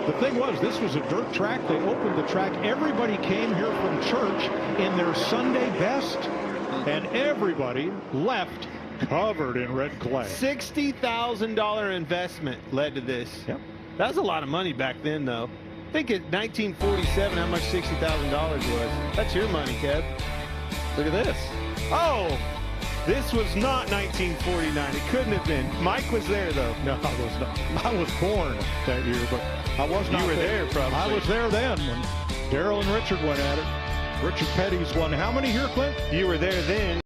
The thing was, this was a dirt track. They opened the track. Everybody came here from church in their Sunday best, and everybody left covered in red clay. $60,000 investment led to this. Yep. That was a lot of money back then, though. Think in 1947 how much $60,000 was. That's your money, Kev. Look at this. Oh, this was not 1949. It couldn't have been. Mike was there, though. No, I was not. I was born that year, but I was not. You were there, probably. I was there then when Daryl and Richard went at it. Richard Petty's won how many here, Clint? You were there then.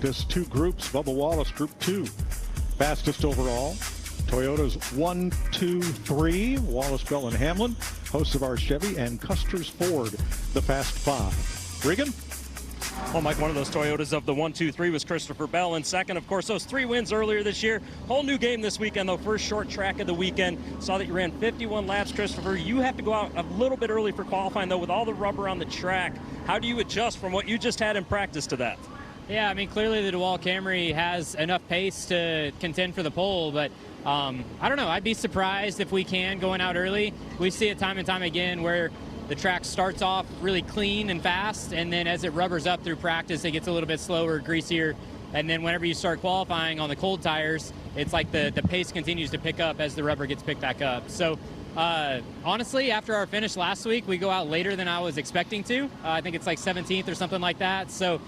practice, 2 groups. Bubba Wallace, Group 2. Fastest overall. Toyota's 1, 2, 3. Wallace, Bell, and Hamlin. Hosts of our Chevy and Custer's Ford, the Fast 5. Regan? Well, Mike, one of those Toyotas of the 1, 2, 3 was Christopher Bell in second. Of course, those 3 wins earlier this year. Whole new game this weekend, though. First short track of the weekend. Saw that you ran 51 laps, Christopher. You have to go out a little bit early for qualifying, though, with all the rubber on the track. How do you adjust from what you just had in practice to that? Yeah, I mean, clearly the DeWalt Camry has enough pace to contend for the pole, but I don't know. I'd be surprised if we can going out early. We see it time and time again where the track starts off really clean and fast, and then as it rubbers up through practice, it gets a little bit slower, greasier, and then whenever you start qualifying on the cold tires, it's like the pace continues to pick up as the rubber gets picked back up. So honestly, after our finish last week, we go out later than I was expecting to. I think it's like 17th or something like that. So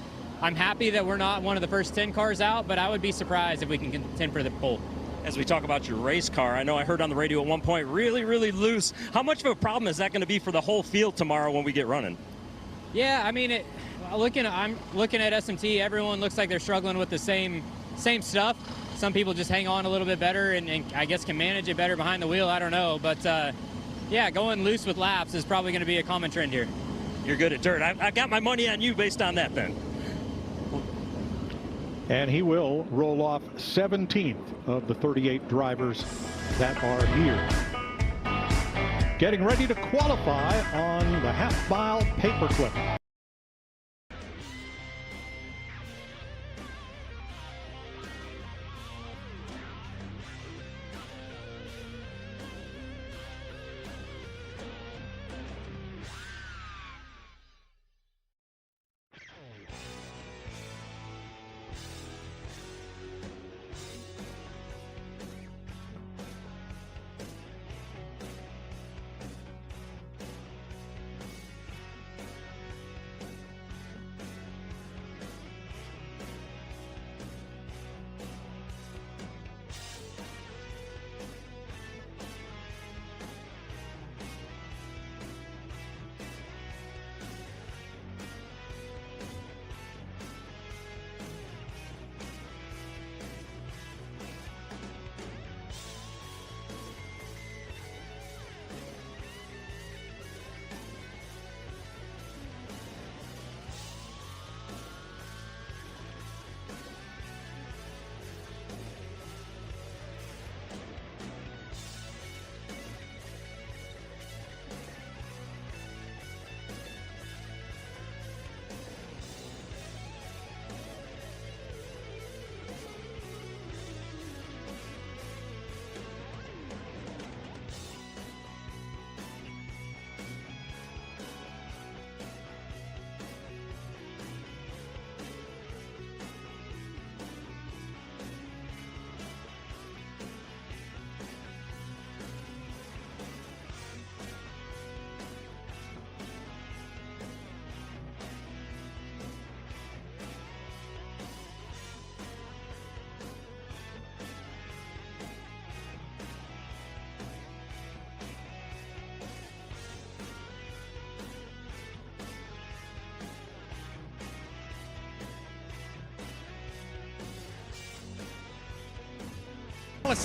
I'm happy that we're not one of the first 10 cars out, but I would be surprised if we can contend for the pole. As we talk about your race car, I know I heard on the radio at one point, really, really loose. How much of a problem is that going to be for the whole field tomorrow when we get running? Yeah, I mean, I'm looking at SMT. Everyone looks like they're struggling with the same stuff. Some people just hang on a little bit better and I guess can manage it better behind the wheel. I don't know, but yeah, going loose with laps is probably going to be a common trend here. You're good at dirt. I got my money on you based on that then. And he will roll off 17th of the 38 drivers that are here. Getting ready to qualify on the half-mile paperclip.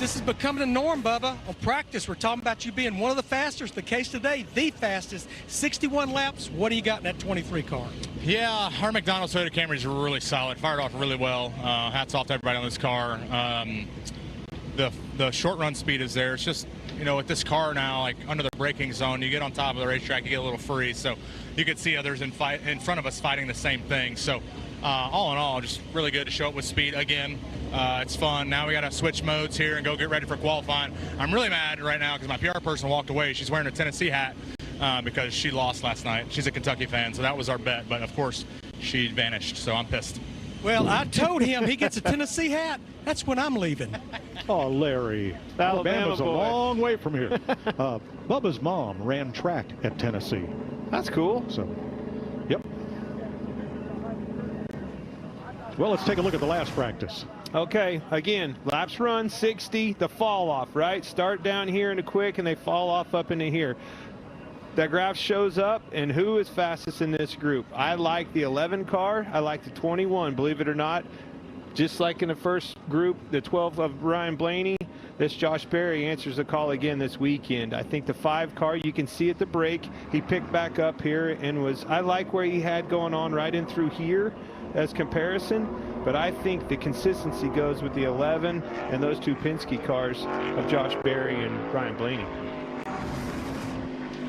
This is becoming a norm, Bubba. On practice, we're talking about you being one of the fastest. The case today, the fastest, 61 laps. What do you got in that 23 car? Yeah, our McDonald's Toyota Camrys are really solid. Fired off really well. Hats off to everybody on this car. The short run speed is there. It's just, you know, with this car now, like under the braking zone, you get on top of the racetrack, you get a little free. So you could see others in front of us fighting the same thing. So all in all, just really good to show up with speed again. It's fun. Now we got to switch modes here and go get ready for qualifying. I'm really mad right now because my PR person walked away. She's wearing a Tennessee hat because she lost last night. She's a Kentucky fan, so that was our bet. But, of course, she vanished, so I'm pissed. Well, I told him he gets a Tennessee hat. That's when I'm leaving. Oh, Larry. Alabama's a long way from here. Bubba's mom ran track at Tennessee. That's cool. So, yep. Well, let's take a look at the last practice. Okay, again, laps run 60, the fall off, right? Start down here into quick and they fall off up into here. That graph shows up and who is fastest in this group. I like the 11 car. I like the 21, believe it or not. just like in the first group, the 12 of Ryan Blaney, this Josh Berry answers the call again this weekend. I think the 5 car, you can see at the break, he picked back up here and I like where he had going on right in through here as comparison, but I think the consistency goes with the 11 and those 2 Penske cars of Josh Berry and Ryan Blaney.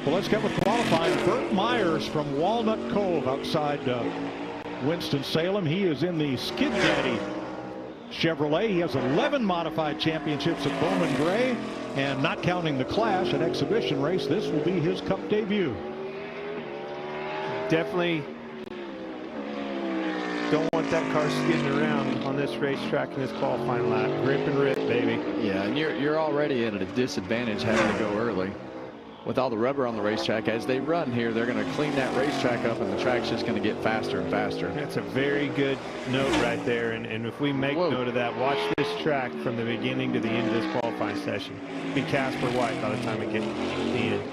Well, let's get with qualifying. Burt Myers from Walnut Cove outside Winston-Salem. He is in the Skid Daddy Chevrolet. He has 11 modified championships at Bowman Gray, and not counting the Clash, an exhibition race, this will be his Cup debut. Definitely don't want that car skidding around on this racetrack in this qualifying lap. Grip and rip, baby. Yeah, and you're already at a disadvantage having to go early. With all the rubber on the racetrack, as they run here, they're going to clean that racetrack up, and the track's just going to get faster and faster. That's a very good note right there, and if we make note of that, watch this track from the beginning to the end of this qualifying session. Be Casper White by the time we get to the end.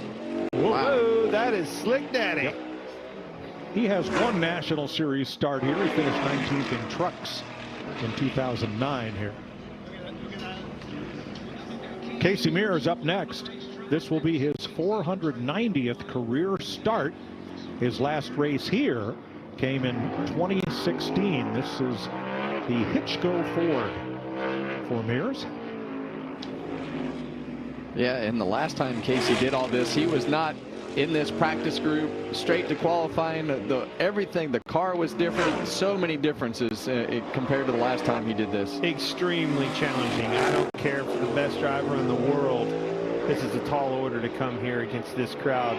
Whoa, wow. That is Slick Daddy. Yep. He has 1 National Series start here. He finished 19th in trucks in 2009 here. Casey Mears is up next. This will be his 490th career start. His last race here came in 2016. This is the Hitchco Ford for Mears. Yeah, and the last time Casey did all this, he was not in this practice group, straight to qualifying. Everything, the car was different. So many differences compared to the last time he did this. Extremely challenging. I don't care for the best driver in the world. This is a tall order to come here against this crowd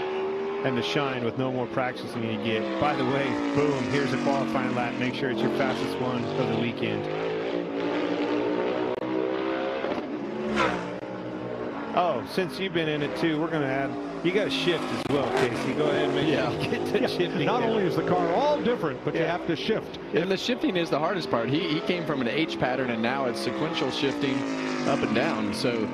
and to shine with no more practice than you get. By the way, boom, here's a qualifying lap. Make sure it's your fastest one of the weekend. Oh, since you've been in it too, we're going to add, you got to shift as well, Casey. Go ahead and make sure you get that shifting. Not only is the car all different, but you have to shift. And the shifting is the hardest part. He came from an H pattern, and now it's sequential shifting up and down. So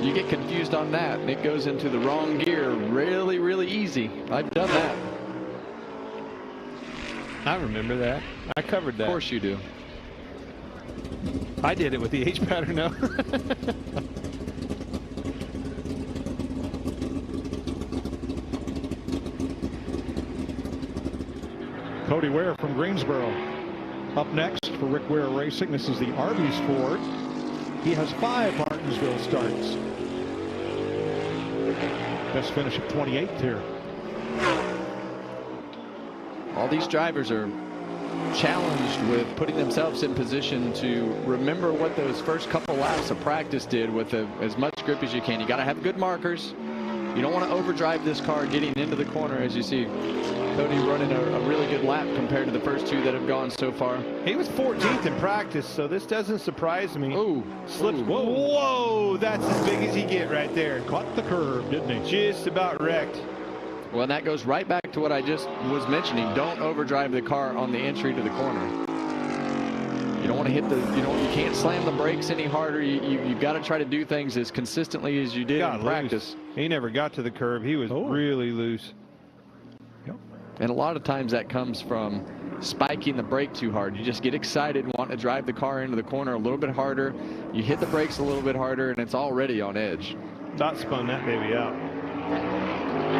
you get confused on that, and it goes into the wrong gear really, really easy. I've done that. I remember that. I covered that. Of course you do. I did it with the H pattern now. Cody Ware from Greensboro up next for Rick Ware Racing. This is the Arby's Ford. He has 5 Martinsville starts. Best finish of 28th here. All these drivers are challenged with putting themselves in position to remember what those first couple laps of practice did with as much grip as you can. You got to have good markers. You don't want to overdrive this car getting into the corner. As you see Cody running a really good lap compared to the first 2 that have gone so far. He was 14th in practice, so this doesn't surprise me. Ooh, slips. Whoa, whoa, that's as big as he get right there. Caught the curve, didn't he? Just about wrecked. Well, and that goes right back to what I just was mentioning. Don't overdrive the car on the entry to the corner. You don't want to hit you can't slam the brakes any harder. You've got to try to do things as consistently as you did in practice. He never got to the curb. He was really loose. Yep. And a lot of times that comes from spiking the brake too hard. You just get excited and want to drive the car into the corner a little bit harder. You hit the brakes a little bit harder, and it's already on edge. Dot spun that baby out.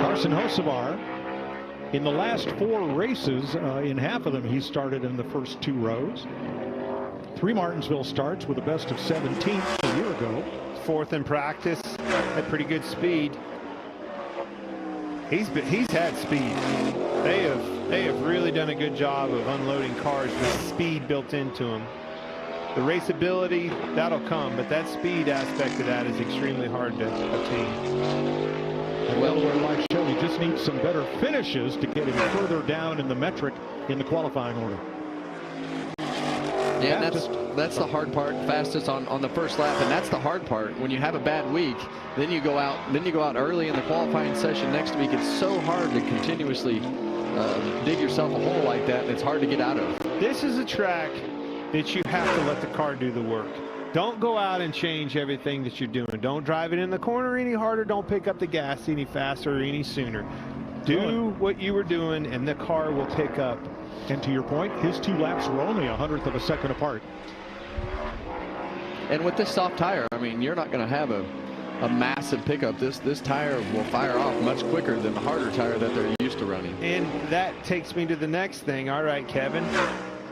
Carson Hocevar, in the last 4 races, in half of them, he started in the first 2 rows. 3 Martinsville starts with a best of 17th a year ago. 4th in practice at pretty good speed. He's had speed. They have really done a good job of unloading cars with speed built into them. The raceability, that'll come, but that speed aspect of that is extremely hard to obtain. And well, like Shelby just needs some better finishes to get him further down in the metric in the qualifying order. Yeah, that's the hard part. Fastest on the first lap, and that's the hard part. When you have a bad week, then you go out early in the qualifying session next week. It's so hard to continuously dig yourself a hole like that, and it's hard to get out of. This is a track that you have to let the car do the work. Don't go out and change everything that you're doing. Don't drive it in the corner any harder. Don't pick up the gas any faster or any sooner. Do what you were doing, and the car will pick up. And to your point, his 2 laps were only 1/100 of a second apart. And with this soft tire, I mean, you're not going to have a massive pickup. This tire will fire off much quicker than the harder tire that they're used to running. And that takes me to the next thing. All right, Kevin.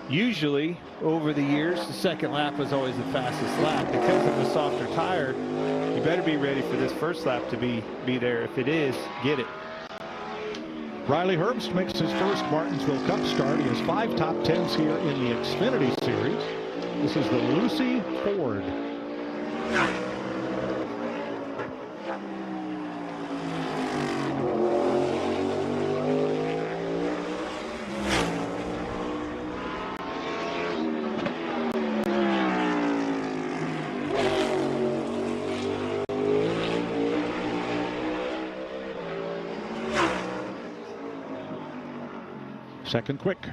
Usually, over the years, the second lap was always the fastest lap. Because of the softer tire, you better be ready for this first lap to be there. If it is, get it. Riley Herbst makes his first Martinsville Cup start. He has 5 top 10s here in the Xfinity Series. This is the Lucy Ford. Second quick.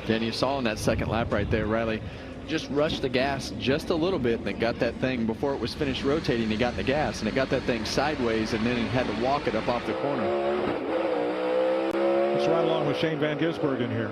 Then you saw in that second lap right there, Riley just rushed the gas just a little bit, and it got that thing before it was finished rotating. He got the gas, and it got that thing sideways, and then he had to walk it up off the corner. Let's ride along with Shane Van Gisbergen here.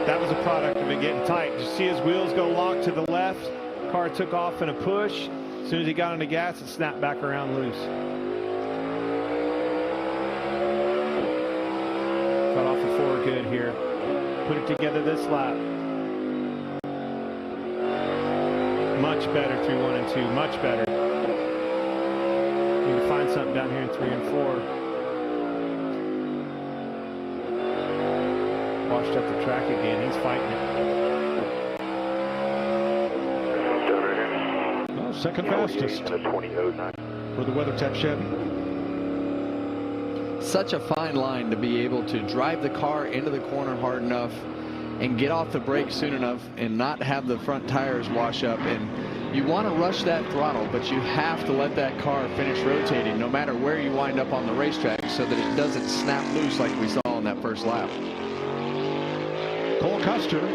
That was a product of it getting tight. You see his wheels go lock to the left. Car took off in a push. As soon as he got on the gas, it snapped back around loose. Got off the floor good here. Put it together this lap. Much better through 1 and 2. Much better. Need to find something down here in 3 and 4. Washed up the track again. He's fighting it. Well, second fastest for the WeatherTech Chevy. Such a fine line to be able to drive the car into the corner hard enough and get off the brakes soon enough and not have the front tires wash up. And you want to rush that throttle, but you have to let that car finish rotating no matter where you wind up on the racetrack so that it doesn't snap loose like we saw in that first lap. Cole Custer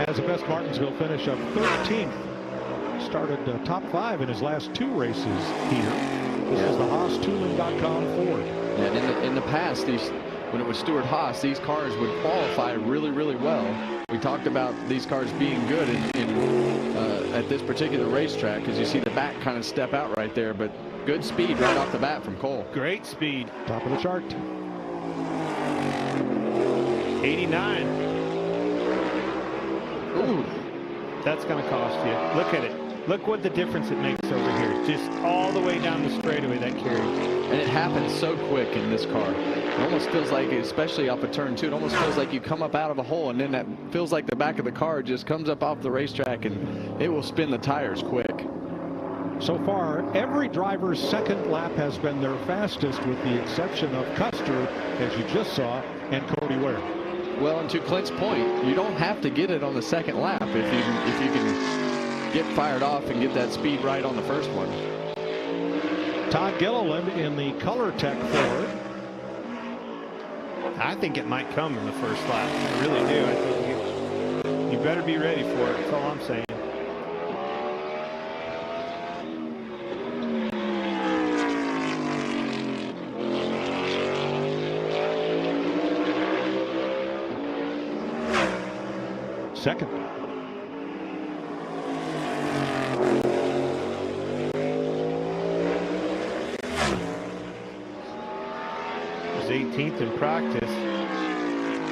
has a best Martinsville finish of 13th. Started top 5 in his last 2 races here. This is the HaasTooling.com Ford. And in the past, when it was Stuart Haas, these cars would qualify really, really well. We talked about these cars being good at this particular racetrack, because you see the back kind of step out right there, but good speed right off the bat from Cole. Great speed. Top of the chart. 89. Ooh, that's going to cost you. Look at it. Look what the difference it makes over here. Just all the way down the straightaway, that carry. And it happens so quick in this car. It almost feels like, especially off of turn 2, it almost feels like you come up out of a hole, and then that feels like the back of the car just comes up off the racetrack, and it will spin the tires quick. So far, every driver's second lap has been their fastest, with the exception of Custer, as you just saw, and Cody Ware. Well, and to Clint's point, you don't have to get it on the second lap if you can get fired off and get that speed right on the first one. Todd Gilliland in the ColorTech Ford. I think it might come in the first lap. I really do. I think you better be ready for it. That's all I'm saying. Second. He's 18th in practice.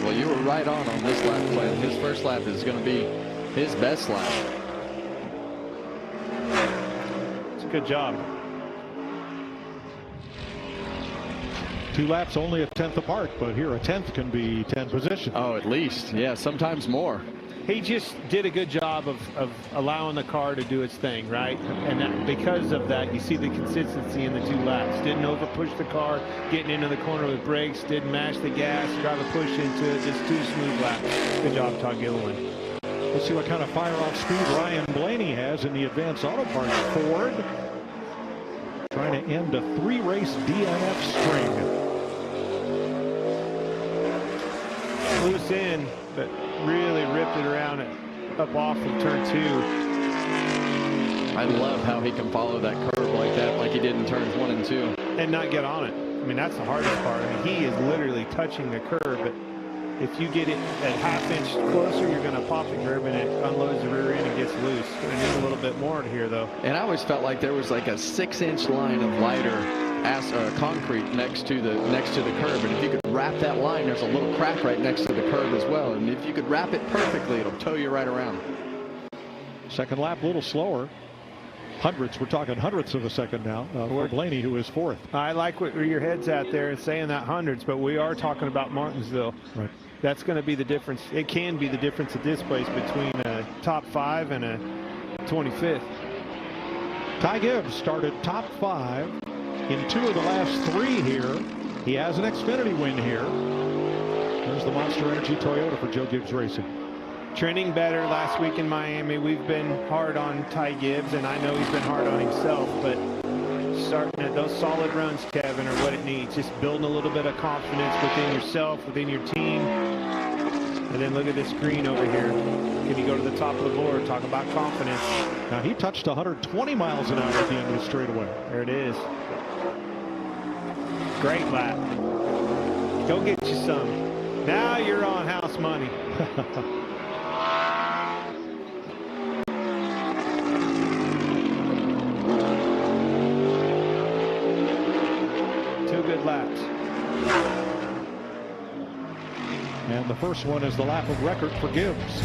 Well, you were right on this lap plan. His first lap is going to be his best lap. It's a good job. 2 laps only a 10th apart, but here a 10th can be 10 positions. Oh, at least. Yeah, sometimes more. He just did a good job of allowing the car to do its thing, right? And that, because of that, you see the consistency in the 2 laps. Didn't over-push the car, getting into the corner with brakes, didn't mash the gas, drive a push into it, just 2 smooth laps. Good job, Todd Gilliland. Let's see what kind of fire-off speed Ryan Blaney has in the Advanced Auto Parts Ford. Trying to end a 3-race DNF string. Loose in, but really ripped it around at up off of turn 2. I love how he can follow that curve like that, like he did in turns 1 and 2. And not get on it. I mean, that's the hardest part. I mean, he is literally touching the curb, but if you get it at half-inch closer, you're going to pop the curb and it unloads the rear end and gets loose. Going to need a little bit more here, though. And I always felt like there was like a 6-inch line of lighter concrete next to the curb, and if you could wrap that line, there's a little crack right next to the curb as well, and if you could wrap it perfectly, it'll tow you right around. Second lap a little slower. Hundredths, we're talking hundredths of a second now for Blaney, who is 4th. I like where your head's at there and saying that hundreds, but we are talking about Martinsville. Right. That's going to be the difference. It can be the difference at this place between a top 5 and a 25th. Ty Gibbs started top 5 in 2 of the last 3 here. He has an Xfinity win here. There's the Monster Energy Toyota for Joe Gibbs Racing. Trending better last week in Miami. We've been hard on Ty Gibbs, and I know he's been hard on himself, but starting at those solid runs, Kevin, are what it needs. Just building a little bit of confidence within yourself, within your team. And then look at this green over here. Can he go to the top of the board? Talk about confidence. Now he touched 120 miles an hour at the end of the straightaway. There it is. Great lap. Go get you some. Now you're on house money. Good laps. And the first one is the lap of record for Gibbs.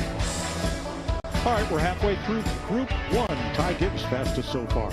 All right, we're halfway through Group 1. Ty Gibbs fastest so far.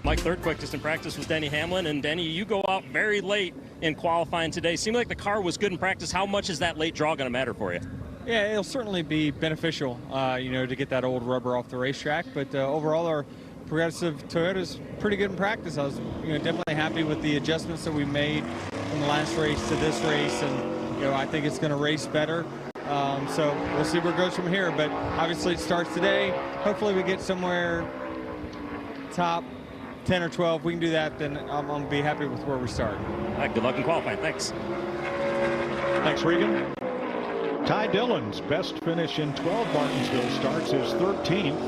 Mike, third quickest in practice was Denny Hamlin. And Denny, you go out very late in qualifying today. Seemed like the car was good in practice. How much is that late draw going to matter for you? Yeah, it'll certainly be beneficial, to get that old rubber off the racetrack. But overall, our progressive Toyota's pretty good in practice. I was, definitely happy with the adjustments that we made from the last race to this race, and I think it's going to race better. So we'll see where it goes from here. But obviously, it starts today. Hopefully, we get somewhere top 10 or 12. If we can do that, then I'm going to be happy with where we start. All right, good luck in qualifying. Thanks. Thanks, Regan. Ty Dillon's best finish in 12 Martinsville starts his 13th.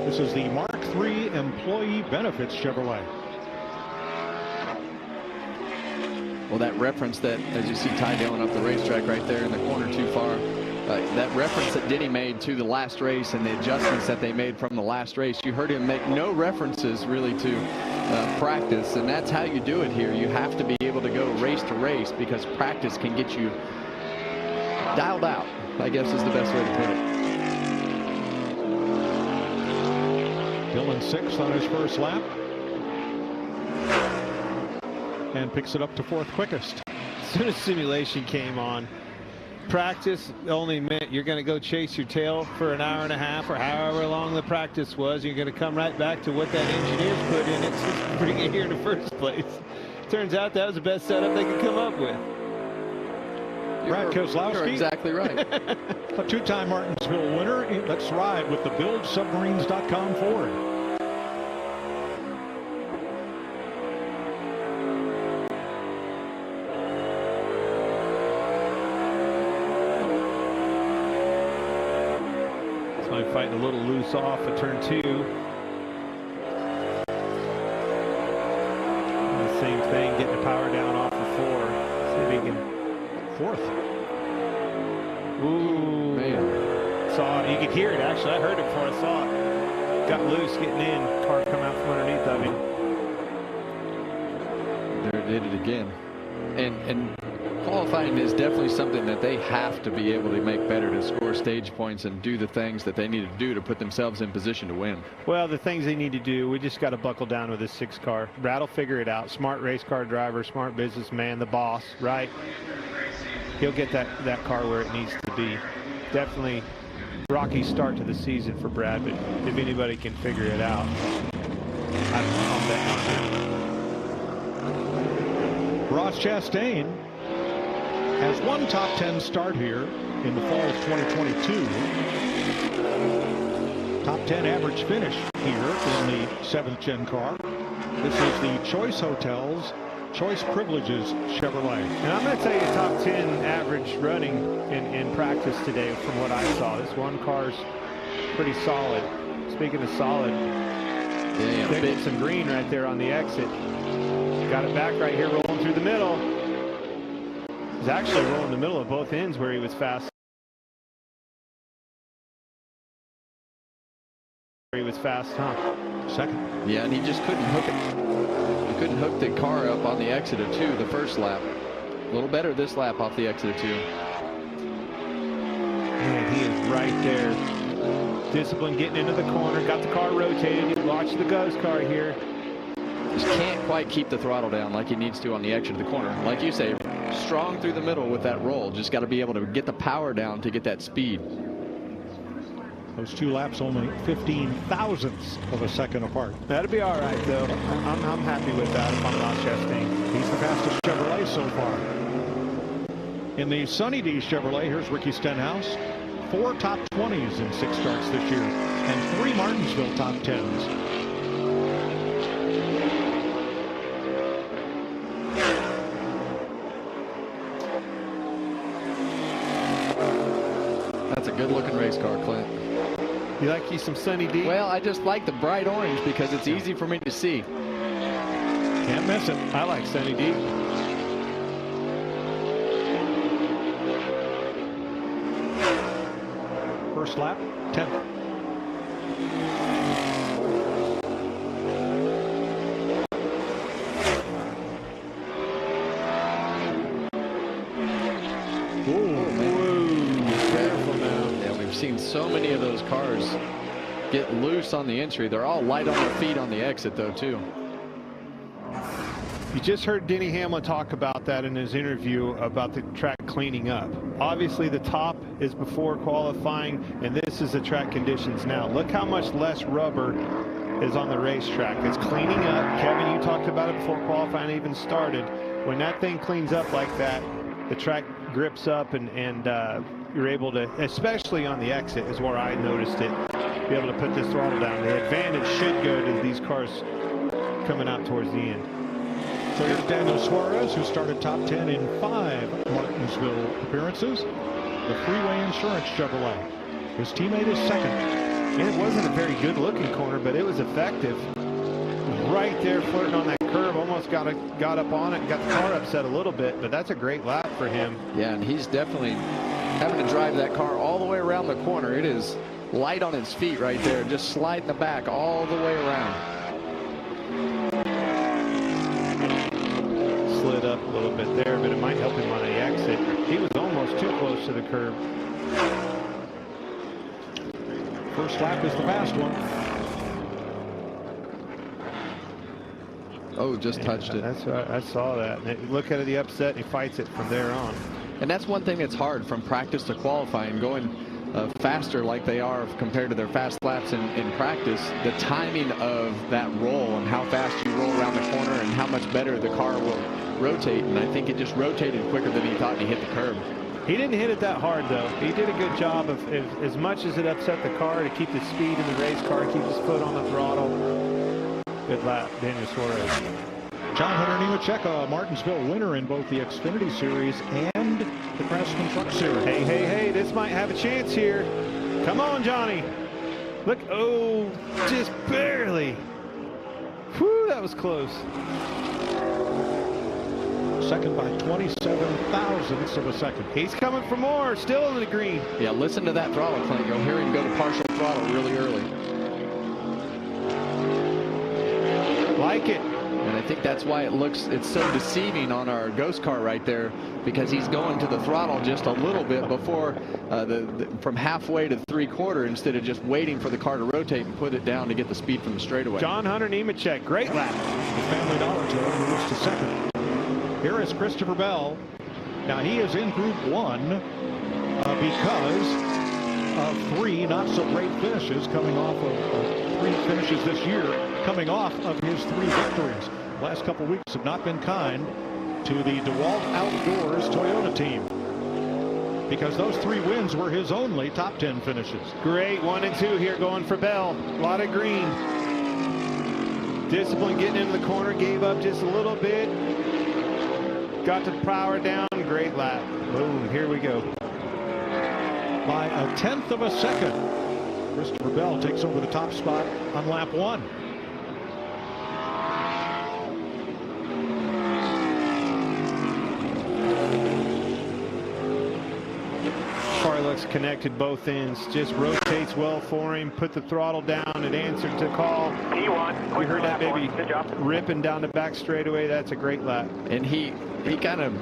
This is the Mark III Employee Benefits Chevrolet. Well, that reference that, as you see Ty Dillon up the racetrack right there in the corner too far, that reference that Denny made to the last race and the adjustments that they made from the last race, you heard him make no references really to practice, and that's how you do it here. You have to be able to go race to race because practice can get you dialed out, I guess is the best way to put it. Dillon 6th on his first lap. And picks it up to 4th quickest. As soon as simulation came on, practice only meant you're going to go chase your tail for an hour and a half or however long the practice was. You're going to come right back to what that engineer's put in it to bring it here in the first place. Turns out that was the best setup they could come up with. Brad Keselowski. You're exactly right. A two-time Martinsville winner. Let's ride with the BuildSubmarines.com Ford. So I'm fighting a little loose off at turn 2. Same thing, getting the power down off of 4. See if he can. 4th. Ooh, man. Saw it. You could hear it, actually. I heard it before I saw it. Got loose getting in. Car come out from underneath of him. There it did it again. And qualifying is definitely something that they have to be able to make better to score stage points and do the things that they need to do to put themselves in position to win. Well, the things they need to do, we just got to buckle down with this 6 car. Brad will figure it out. Smart race car driver, smart businessman, the boss, right? He'll get that car where it needs to be. Definitely rocky start to the season for Brad, but if anybody can figure it out, I'll bet on him. Ross Chastain has one top 10 start here in the fall of 2022. Top 10 average finish here in the 7th gen car. This is the Choice Hotels Choice Privileges Chevrolet. And I'm going to tell you top 10 average running in practice today from what I saw. This one car's pretty solid. Speaking of solid, picking some green right there on the exit. Got it back right here, rolling through the middle. He's actually rolling the middle of both ends where he was fast. Huh? Second. Yeah, and he just couldn't hook it. He couldn't hook the car up on the exit of 2 the first lap. A little better this lap off the exit of 2. Man, he is right there. Discipline getting into the corner. Got the car rotated. Watch the ghost car here. Just can't quite keep the throttle down like he needs to on the exit of the corner. Like you say, strong through the middle with that roll. Just got to be able to get the power down to get that speed. Those 2 laps only 15 thousandths of a second apart. That'll be all right, though. I'm happy with that if I'm Ross Chastain. He's the fastest Chevrolet so far. In the Sunny D Chevrolet, here's Ricky Stenhouse. 4 top 20s in 6 starts this year, and 3 Martinsville top 10s. That's a good-looking race car, Clint. You like you some Sunny D? Well, I just like the bright orange because it's easy for me to see. Can't miss it. I like Sunny D. First lap, 10th. Seen so many of those cars get loose on the entry. They're all light on their feet on the exit, though, too. You just heard Denny Hamlin talk about that in his interview about the track cleaning up. Obviously, the top is before qualifying, and this is the track conditions now. Look how much less rubber is on the racetrack. It's cleaning up. Kevin, you talked about it before qualifying even started. When that thing cleans up like that, the track grips up and you're able to, especially on the exit is where I noticed it, be able to put this throttle down. The advantage should go to these cars coming out towards the end. So here's Daniel Suarez, who started top 10 in 5 Martinsville appearances. The Freeway Insurance Chevrolet. His teammate is second. And it wasn't a very good looking corner, but it was effective. Right there flirting on that curve, almost got up on it, got the car upset a little bit, but that's a great lap for him. Yeah, and he's definitely having to drive that car all the way around the corner. It is light on its feet right there, just sliding the back all the way around. Slid up a little bit there, but it might help him on the exit. He was almost too close to the curb. First lap is the fast one. Oh, just touched it. That's right. I saw that. And look at the upset, and he fights it from there on. And that's one thing that's hard from practice to qualifying, going faster like they are compared to their fast laps in practice. The timing of that roll and how fast you roll around the corner and how much better the car will rotate. And I think it just rotated quicker than he thought, and he hit the curb. He didn't hit it that hard, though. He did a good job of, as much as it upset the car, to keep the speed in the race car, keep his foot on the throttle. Good lap, Daniel Suarez. John Hunter Nemechek, a Martinsville winner in both the Xfinity Series and the Craftsman Truck Series. Hey, hey, hey, this might have a chance here. Come on, Johnny. Look, oh, just barely. Whew, that was close. Second by 27 thousandths of a second. He's coming for more, still in the green. Yeah, listen to that throttle clank. You'll hear him go to partial throttle really early. Like it. And I think that's why it's so deceiving on our ghost car right there, because he's going to the throttle just a little bit before from halfway to 3/4 instead of just waiting for the car to rotate and put it down to get the speed from the straightaway. John Hunter Nemechek, great lap. The Family Dollar Tour moves to second. Here is Christopher Bell. Now he is in Group 1 because of 3 not so great finishes, coming off of 3 finishes this year, coming off of his 3 victories. Last couple weeks have not been kind to the DeWalt Outdoors Toyota team, because those 3 wins were his only top 10 finishes. Great 1 and 2 here going for Bell. A lot of green. Discipline getting into the corner, gave up just a little bit. Got the power down, great lap. Boom, here we go. By a 1/10 of a second, Christopher Bell takes over the top spot on lap 1. Car looks connected both ends, just rotates well for him, put the throttle down, it answered to call. We heard that baby ripping down the back straightaway. That's a great lap. And he kind of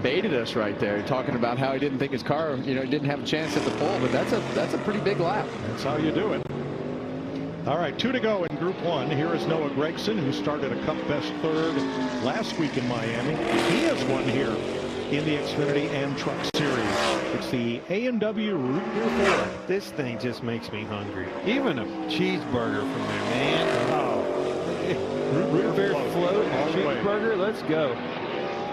baited us right there, talking about how he didn't think his car, didn't have a chance at the pole, but that's a pretty big lap. That's how you do it. All right, 2 to go in Group 1. Here is Noah Gregson, who started a Cup Best 3rd last week in Miami. He has won here in the Xfinity and Truck Series. It's the A&W Root Beer 4. This thing just makes me hungry. Even a cheeseburger from there, man. Oh, root beer float, cheeseburger, let's go.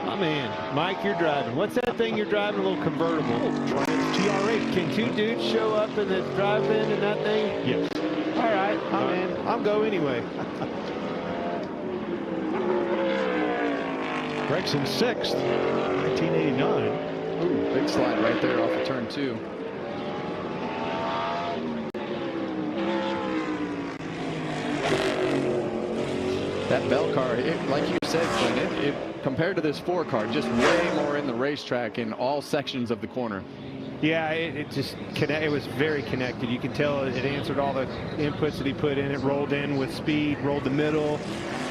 Oh man, Mike, you're driving. What's that thing you're driving? A little convertible. Triumph TR8. Can 2 dudes show up in the drive-in in that thing? Yes. All right, I'm in. I'll go anyway. Gregson 6th, 1989. Ooh, big slide right there off of turn 2. That Bell car, like you said, Clint, compared to this 4 car, just way more in the racetrack in all sections of the corner. Yeah, it was very connected. You can tell it answered all the inputs that he put in. It rolled in with speed, rolled the middle,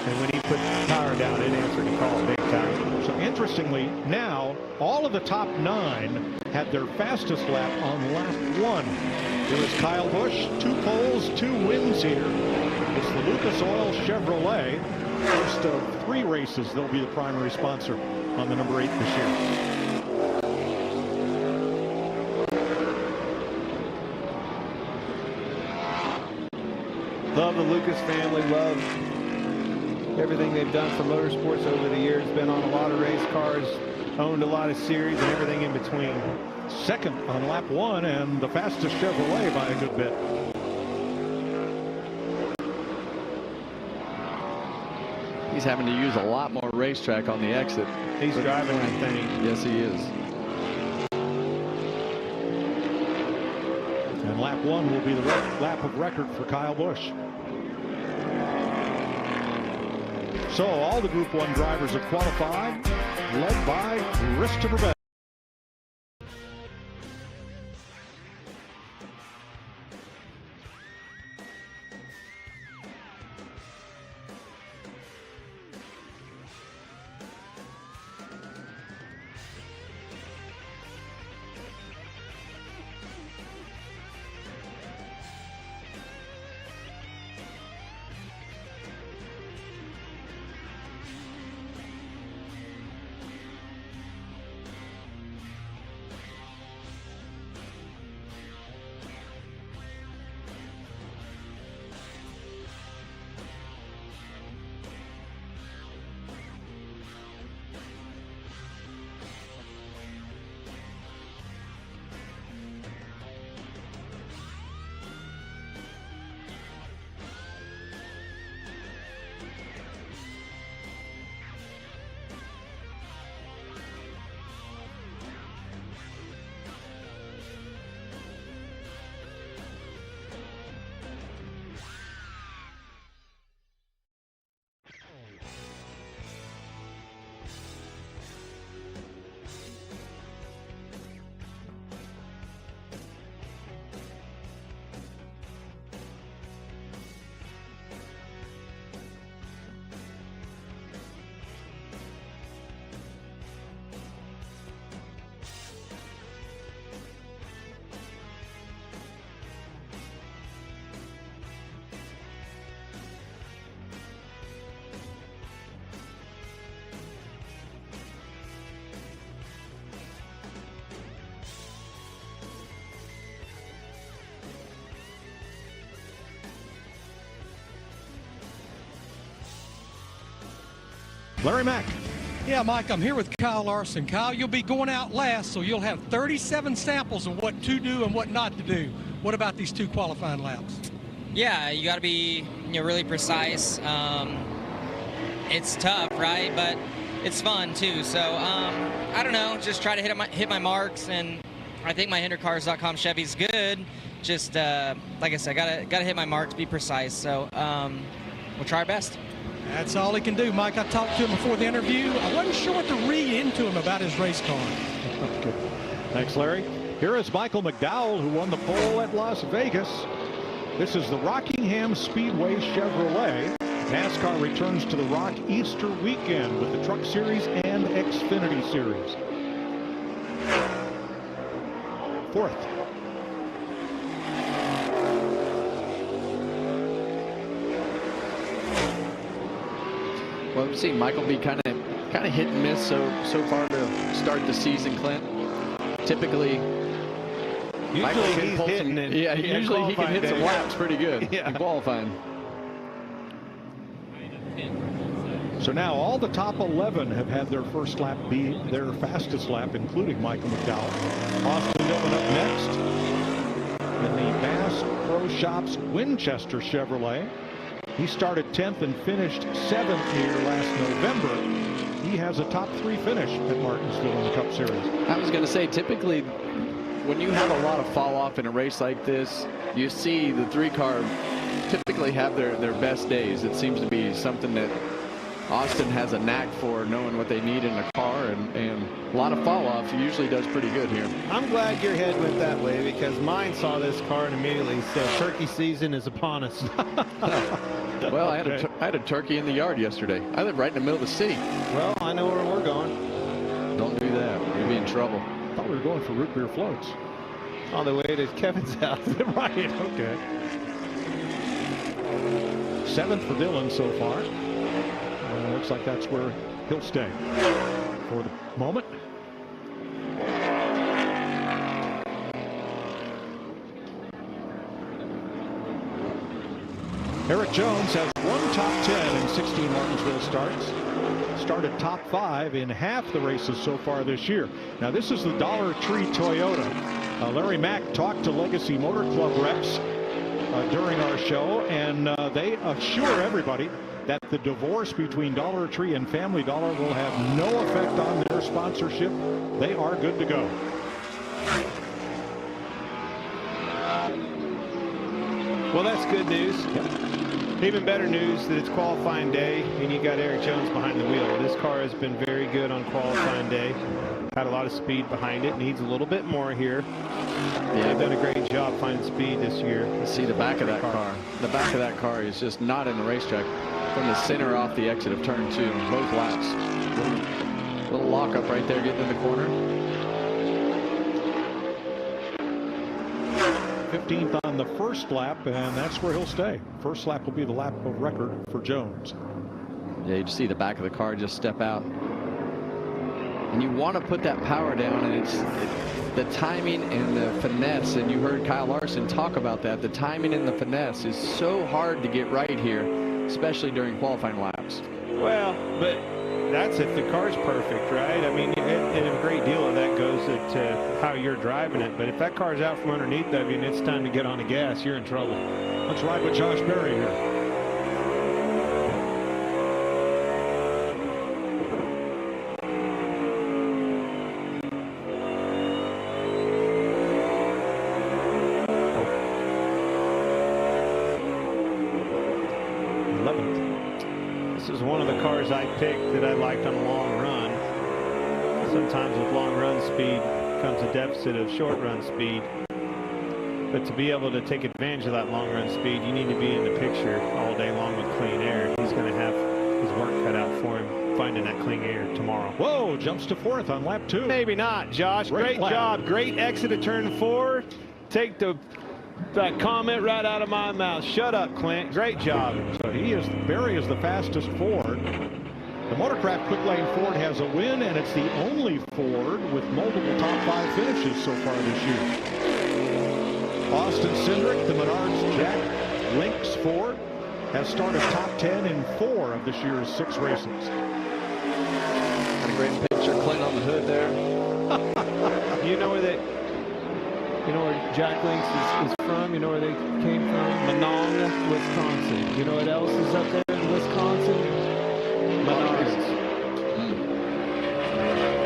and when he put the power down, it answered the call big time. So interestingly, now all of the top 9 had their fastest lap on lap 1. It was Kyle Busch, 2 poles, 2 wins here. It's the Lucas Oil Chevrolet. First of 3 races, they'll be the primary sponsor on the number 8 this year. Love the Lucas family, love everything they've done for motorsports over the years. Been on a lot of race cars, owned a lot of series and everything in between. Second on lap 1 and the fastest Chevrolet by a good bit. He's having to use a lot more racetrack on the exit. He's driving that thing. Yes, he is. And lap 1 will be the lap of record for Kyle Busch. So all the Group 1 drivers have qualified, led by Christopher Bell. Larry Mack. Yeah, Mike, I'm here with Kyle Larson. Kyle, you'll be going out last, so you'll have 37 samples of what to do and what not to do. What about these 2 qualifying laps? Yeah, you got to be really precise. It's tough, right? But it's fun too. So I don't know, just try to hit my marks, and I think my HinderCars.com Chevy's good. Just like I said, gotta hit my marks, be precise. So we'll try our best. That's all he can do, Mike. I talked to him before the interview. I wasn't sure what to read into him about his race car. Okay. Thanks, Larry. Here is Michael McDowell, who won the pole at Las Vegas. This is the Rockingham Speedway Chevrolet. NASCAR returns to the Rock Easter weekend with the Truck Series and Xfinity Series. 4th. Well, we've seen Michael be kind of hit and miss so far to start the season, Clint. Typically, usually he's hitting it. Yeah, usually he can hit some laps pretty good in qualifying. So now all the top 11 have had their first lap be their fastest lap, including Michael McDowell. Austin Dillon up next in the Bass Pro Shops Winchester Chevrolet. He started 10th and finished 7th here last November. He has a top 3 finish at Martinsville in the Cup Series. I was going to say, typically, when you have a lot of fall off in a race like this, you see the 3-car typically have their best days. It seems to be something that Austin has a knack for, knowing what they need in a car, and a lot of fall off. He usually does pretty good here. I'm glad your head went that way, because mine saw this car and immediately said turkey season is upon us. Well, I had a turkey in the yard yesterday. I live right in the middle of the city. Well, I know where we're going. Don't do that. You'll be in trouble. I thought we were going for root beer floats. On the way to Kevin's house. Right, okay. 7th for Dillon so far. Looks like that's where he'll stay for the moment. Eric Jones has one top 10 in 16 Martinsville starts. Started top 5 in half the races so far this year. Now this is the Dollar Tree Toyota. Larry Mack talked to Legacy Motor Club reps during our show, and they assure everybody that the divorce between Dollar Tree and Family Dollar will have no effect on their sponsorship. They are good to go. Well, that's good news. Even better news that it's qualifying day and you got Eric Jones behind the wheel. This car has been very good on qualifying day. Had a lot of speed behind it. Needs a little bit more here. Yeah, they've done a great job finding speed this year. See the back of that car. The back of that car is just not in the racetrack. From the center off the exit of turn 2, both laps. Little lock up right there getting in the corner. 15th on the first lap, and that's where he'll stay. First lap will be the lap of record for Jones. Yeah, you just see the back of the car just step out. And you want to put that power down, and it's the timing and the finesse, and you heard Kyle Larson talk about that. The timing and the finesse is so hard to get right here, especially during qualifying laps. Well, but that's if the car's perfect, right? I mean, and a great deal of that goes to how you're driving it. But if that car's out from underneath of you and it's time to get on the gas, you're in trouble. Let's ride with Josh Berry here. I picked that I liked on a long run. Sometimes with long run speed comes a deficit of short run speed. But to be able to take advantage of that long run speed, you need to be in the picture all day long with clean air. He's going to have his work cut out for him finding that clean air tomorrow. Whoa, jumps to 4th on lap 2. Maybe not, Josh. Great job. Great exit of turn 4. Take that comment right out of my mouth. Shut up, Clint. Great job. So Berry is the fastest Ford. The Motorcraft Quick Lane Ford has a win, and it's the only Ford with multiple top 5 finishes so far this year. Austin Cindric, the Menards Jack Lynx Ford, has started top 10 in 4 of this year's 6 races. a great picture. Clint on the hood there. You know where Jack Links is from? You know where they came from? Monongah, Wisconsin. You know what else is up there in Wisconsin? Menards.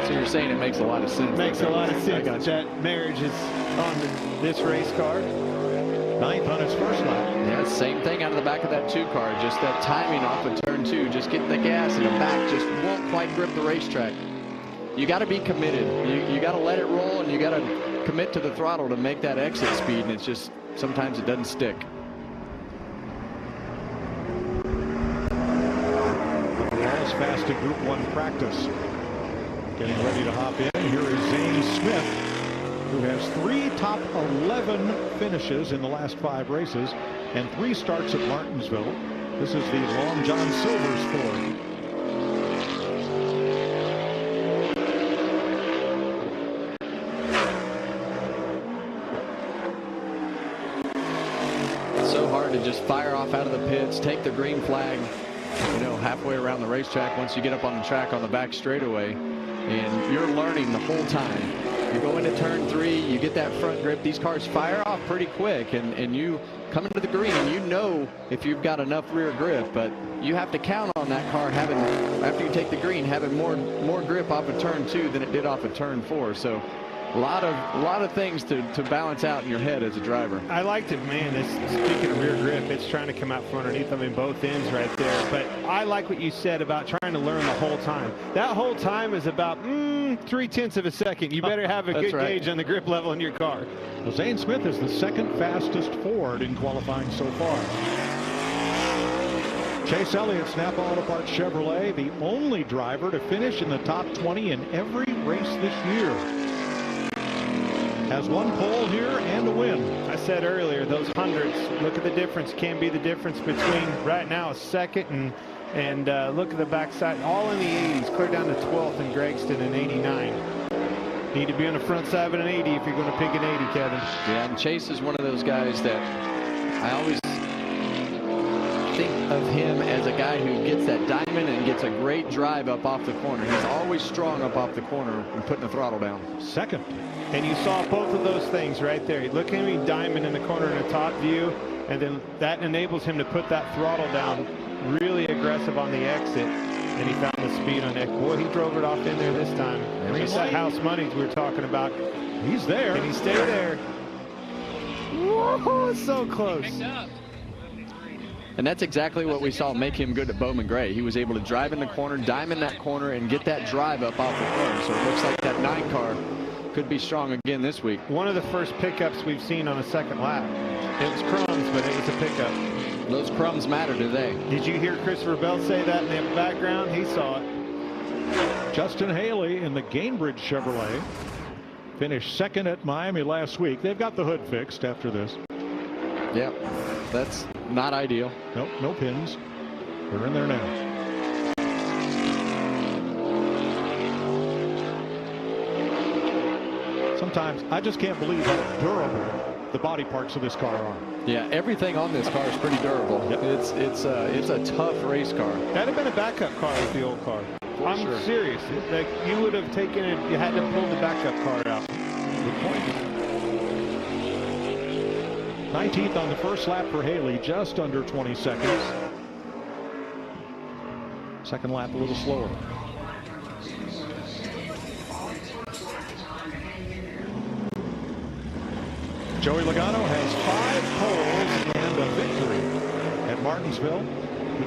So you're saying it makes a lot of sense. Makes a lot of sense that marriage is on this race car. 9th on its first lap. Yeah, same thing out of the back of that 2 car. Just that timing off of turn 2. Just getting the gas and the back just won't quite grip the racetrack. You got to be committed. You got to let it roll, and you got to commit to the throttle to make that exit speed, and it's just sometimes it doesn't stick. Wallace fast in Group 1 practice. Getting ready to hop in. Here is Zane Smith, who has 3 top 11 finishes in the last 5 races and 3 starts at Martinsville. This is the Long John Silver's Ford. So hard to just fire off out of the pits, take the green flag, you know, halfway around the racetrack once you get up on the track on the back straightaway, and you're learning the whole time. You go into turn 3, you get that front grip. These cars fire off pretty quick, and you come into the green, and you know if you've got enough rear grip, but you have to count on that car having, after you take the green, having more grip off of turn 2 than it did off of turn 4. So a lot of things to balance out in your head as a driver. I liked it, man. Speaking of rear grip, it's trying to come out from underneath them in both ends right there. But I like what you said about trying to learn the whole time. That whole time is about 0.3 of a second. You better have a good gauge on the grip level in your car. Well, Zane Smith is the 2nd fastest Ford in qualifying so far. Chase Elliott, Snap All Apart Chevrolet, the only driver to finish in the top 20 in every race this year. Has 1 pole here and a win. I said earlier, those hundreds, look at the difference, can be the difference between right now a 2nd and look at the backside, all in the 80s, clear down to 12th in Gregston in 89. Need to be on the front side of an 80 if you're going to pick an 80, Kevin. Yeah, and Chase is one of those guys that I always think of him as a guy who gets that diamond and gets a great drive up off the corner. He's always strong up off the corner and putting the throttle down. 2nd. And you saw both of those things right there. Look at him, diamond in the corner in the top view, and then that enables him to put that throttle down really aggressive on the exit, and he found the speed on it. Boy, he drove it off in there this time. And he's that house money we were talking about. He's there. And he stayed there. Whoa, so close. And that's exactly what we saw make him good at Bowman Gray. He was able to drive in the corner, diamond that corner, and get that drive up off the corner. So it looks like that 9 car could be strong again this week. One of the first pickups we've seen on a 2nd lap. It was crumbs, but it was a pickup. Those crumbs matter today. Did you hear Christopher Bell say that in the background? He saw it. Justin Haley in the Gainbridge Chevrolet finished 2nd at Miami last week. They've got the hood fixed after this. Yep, that's not ideal. Nope, no pins. They're in there now. Sometimes I just can't believe how durable the body parts of this car are. Yeah, everything on this car is pretty durable. Yep. It's a tough race car. That'd have been a backup car with the old car. I'm serious. Like, you would have taken it, you had to pull the backup car out. Good point. 19th on the first lap for Haley, just under 20 seconds. 2nd lap a little slower. Joey Logano has 5 poles and a victory at Martinsville.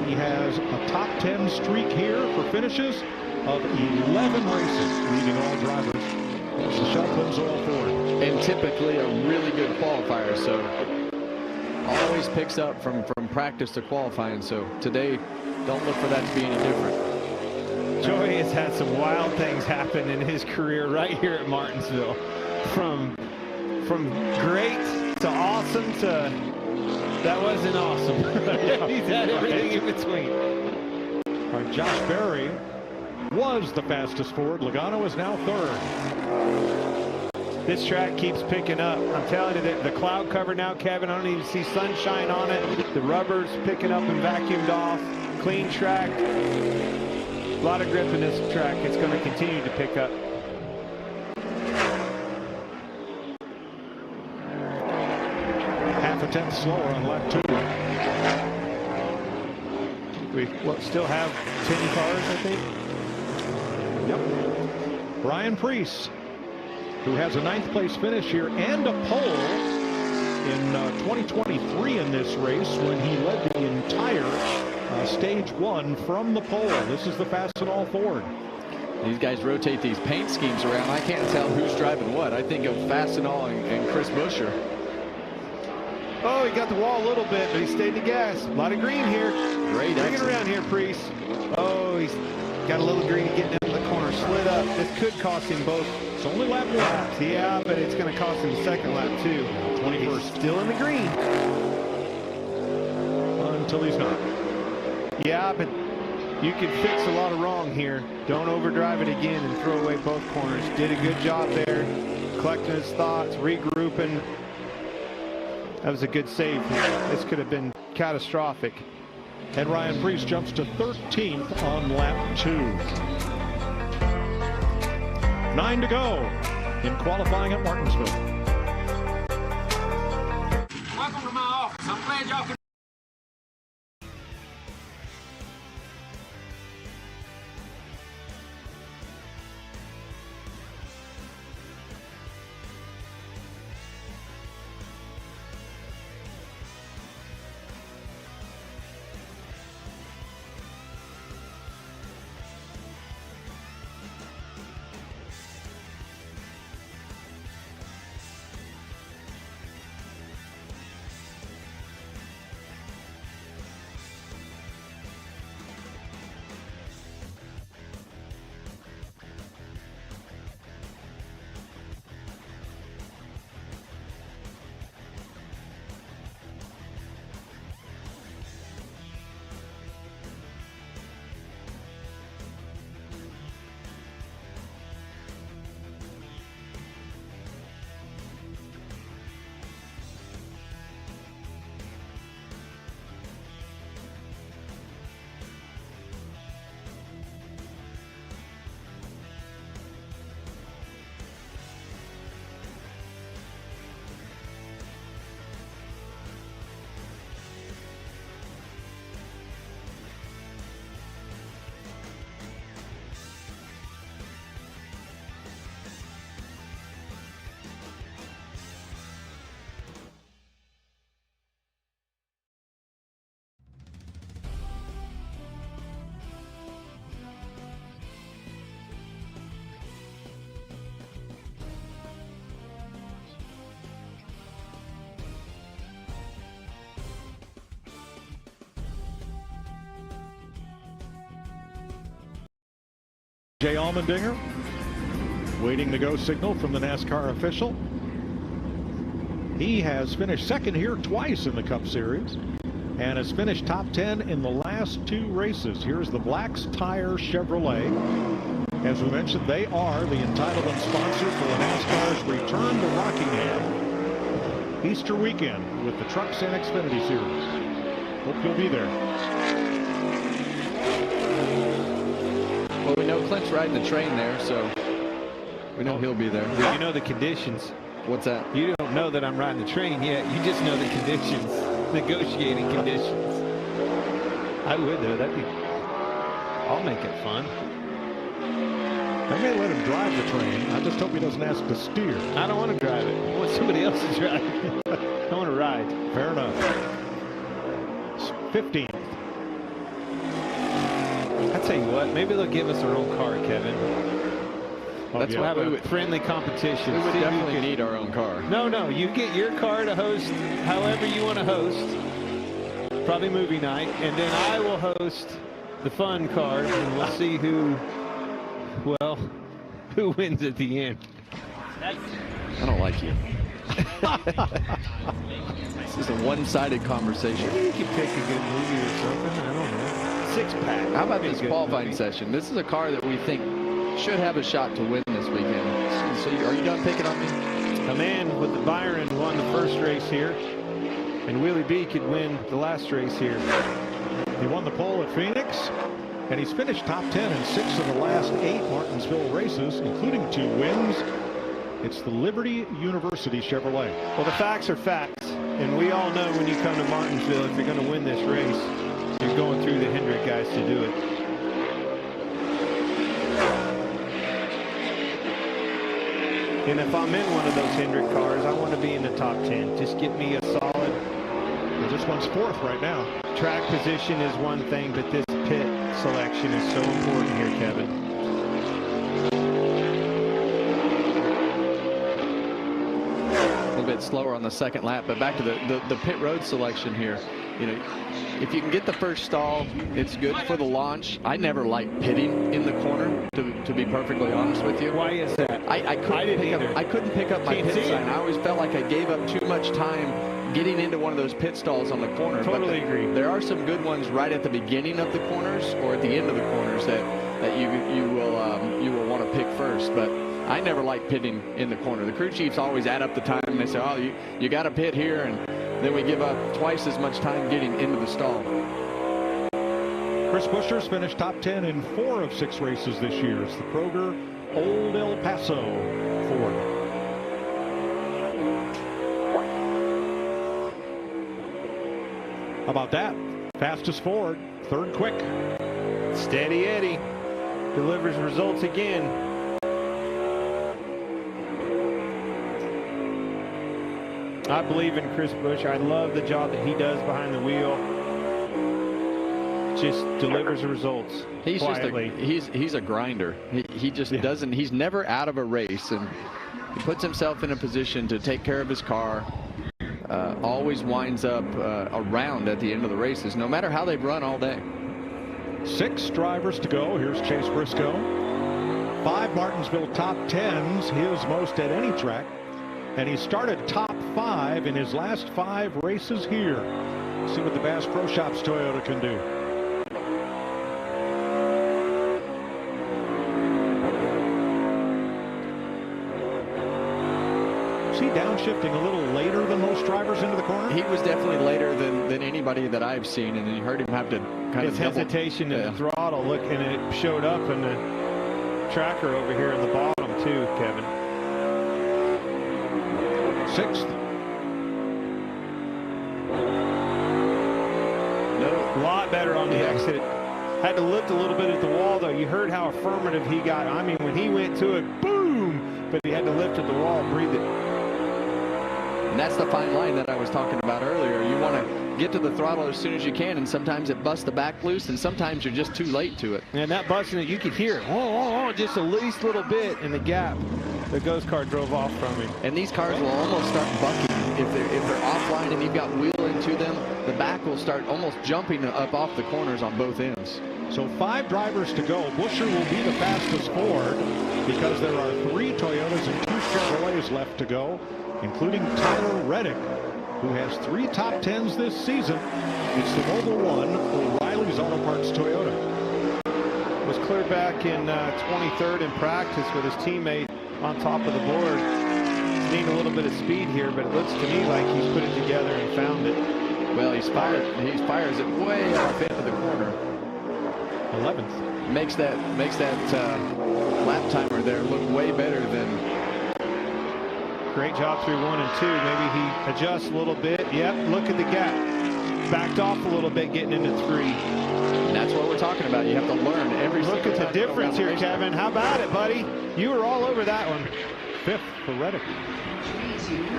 He has a top 10 streak here for finishes of 11 races, leading all drivers. That's the Shelton's Oil Ford. And typically a really good qualifier, so always picks up from practice to qualifying. So today, don't look for that to be any different. Joey has had some wild things happen in his career right here at Martinsville. From great to awesome to that wasn't awesome. He's had everything in between. All right, Josh Berry was the fastest Ford. Logano is now 3rd. This track keeps picking up. I'm telling you that the cloud cover now, Kevin, I don't even see sunshine on it. The rubber's picking up and vacuumed off. Clean track. A lot of grip in this track. It's going to continue to pick up. Half a tenth slower on lap 2. We still have 10 cars, I think. Yep. Brian Preece, who has a 9th place finish here and a pole in 2023 in this race when he led the entire stage 1 from the pole. This is the Fastenal Ford. These guys rotate these paint schemes around. I can't tell who's driving what. I think of Fastenal and Chris Buescher. Oh, he got the wall a little bit, but he stayed the gas. A lot of green here. Great. Bring it around here, Preece. Oh, he's got a little green getting into the corner. Slid up. This could cost him both. It's only lap 1. Yeah, but it's going to cost him the second lap, too. 21st. He's still in the green. Until he's not. Yeah, but you can fix a lot of wrong here. Don't overdrive it again and throw away both corners. Did a good job there. Collecting his thoughts, regrouping. That was a good save. This could have been catastrophic. And Ryan Preece jumps to 13th on lap 2. 9 to go in qualifying at Martinsville. Welcome to my office. I'm glad y'all could. Jay Allmendinger waiting the go signal from the NASCAR official. He has finished second here twice in the Cup Series and has finished top 10 in the last 2 races. Here's the Black's Tire Chevrolet. As we mentioned, they are the entitlement sponsor for NASCAR's return to Rockingham Easter weekend with the Trucks and Xfinity Series. Hope you'll be there. Well, we know Clint's riding the train there, so we know he'll be there. You know the conditions. What's that? You don't know that I'm riding the train yet. You just know the conditions, negotiating conditions. I would, though. I'll make it fun. They may let him drive the train. I just hope he doesn't ask to steer. I don't want to drive it. I want somebody else to drive it. I want to ride. Fair enough. 15th. I tell you what, maybe they'll give us our own car, Kevin. That's we'll have a friendly competition. We would definitely need our own car. No, you get your car to host however you want to host. Probably movie night, and then I will host the fun car, and we'll see who wins at the end. I don't like you. This is a one-sided conversation. Maybe you could pick a good movie or something. I don't know. 6-pack. How about this qualifying session? This is a car that we think should have a shot to win this weekend. So are you done picking on me? A man with the Byron won the first race here, and Willie B could win the last race here. He won the pole at Phoenix. And he's finished top 10 in 6 of the last 8 Martinsville races, including 2 wins. It's the Liberty University Chevrolet. Well, the facts are facts. And we all know when you come to Martinsville, if you're going to win this race, you're going through the Hendrick guys to do it. And if I'm in one of those Hendrick cars, I want to be in the top 10. Just get me a solid. Well, this one's 4th right now. Track position is one thing, but this pit selection is so important here, Kevin. A little bit slower on the second lap, but back to the pit road selection here. You know, if you can get the first stall, it's good for the launch. I never like pitting in the corner, to be perfectly honest with you. Why is that? I couldn't pick up my pit sign. I always felt like I gave up too much time getting into one of those pit stalls on the corner. Totally agree. There are some good ones right at the beginning of the corners or at the end of the corners that you will want to pick first. But I never like pitting in the corner. The crew chiefs always add up the time and they say, oh, you got to pit here, and then we give up twice as much time getting into the stall. Chris Buescher's finished top 10 in 4 of 6 races this year. It's the Kroger Old El Paso Ford. How about that? Fastest Ford, 3rd quick. Steady Eddie delivers results again. I believe in Chris Buescher. I love the job that he does behind the wheel. Just delivers the results. He's quietly. He's a grinder. He just doesn't. He's never out of a race, and he puts himself in a position to take care of his car. Always winds up around at the end of the races, no matter how they've run all day. 6 drivers to go. Here's Chase Briscoe. 5 Martinsville top 10s, his most at any track. And he started top 5 in his last 5 races here. See what the Bass Pro Shops Toyota can do. Is he downshifting a little later than most drivers into the corner? He was definitely later than anybody that I've seen, and you heard him have to kind of hesitation in the throttle. Look, and it showed up in the tracker over here in the bottom too, Kevin. 6th. A lot better on the exit. Had to lift a little bit at the wall, though. You heard how affirmative he got. I mean, when he went to it, boom! But he had to lift at the wall, breathe it. And that's the fine line that I was talking about earlier. You want to get to the throttle as soon as you can, and sometimes it busts the back loose, and sometimes you're just too late to it. And that busting it, you could hear it. Oh, just the least little bit in the gap. The ghost car drove off from him. And these cars will almost start bucking. If they're offline and you've got wheel into them, the back will start almost jumping up off the corners on both ends. So 5 drivers to go. Buescher will be the fastest Ford because there are 3 Toyotas and 2 Chevrolets left to go, including Tyler Reddick, who has 3 top 10s this season. It's the Mobile One, O'Reilly's Auto Parts Toyota. Was clear back in 23rd in practice with his teammate on top of the board. Need a little bit of speed here, but it looks to me like he's put it together and found it. Well, he fires it way off into the corner. 11th. Makes that lap timer there look way better than. Great job through 1 and 2. Maybe he adjusts a little bit. Yep, look at the gap. Backed off a little bit getting into 3. And that's what we're talking about. You have to learn every single time. Look at the difference here, Kevin. How about it, buddy? You were all over that one. 5th for Reddick.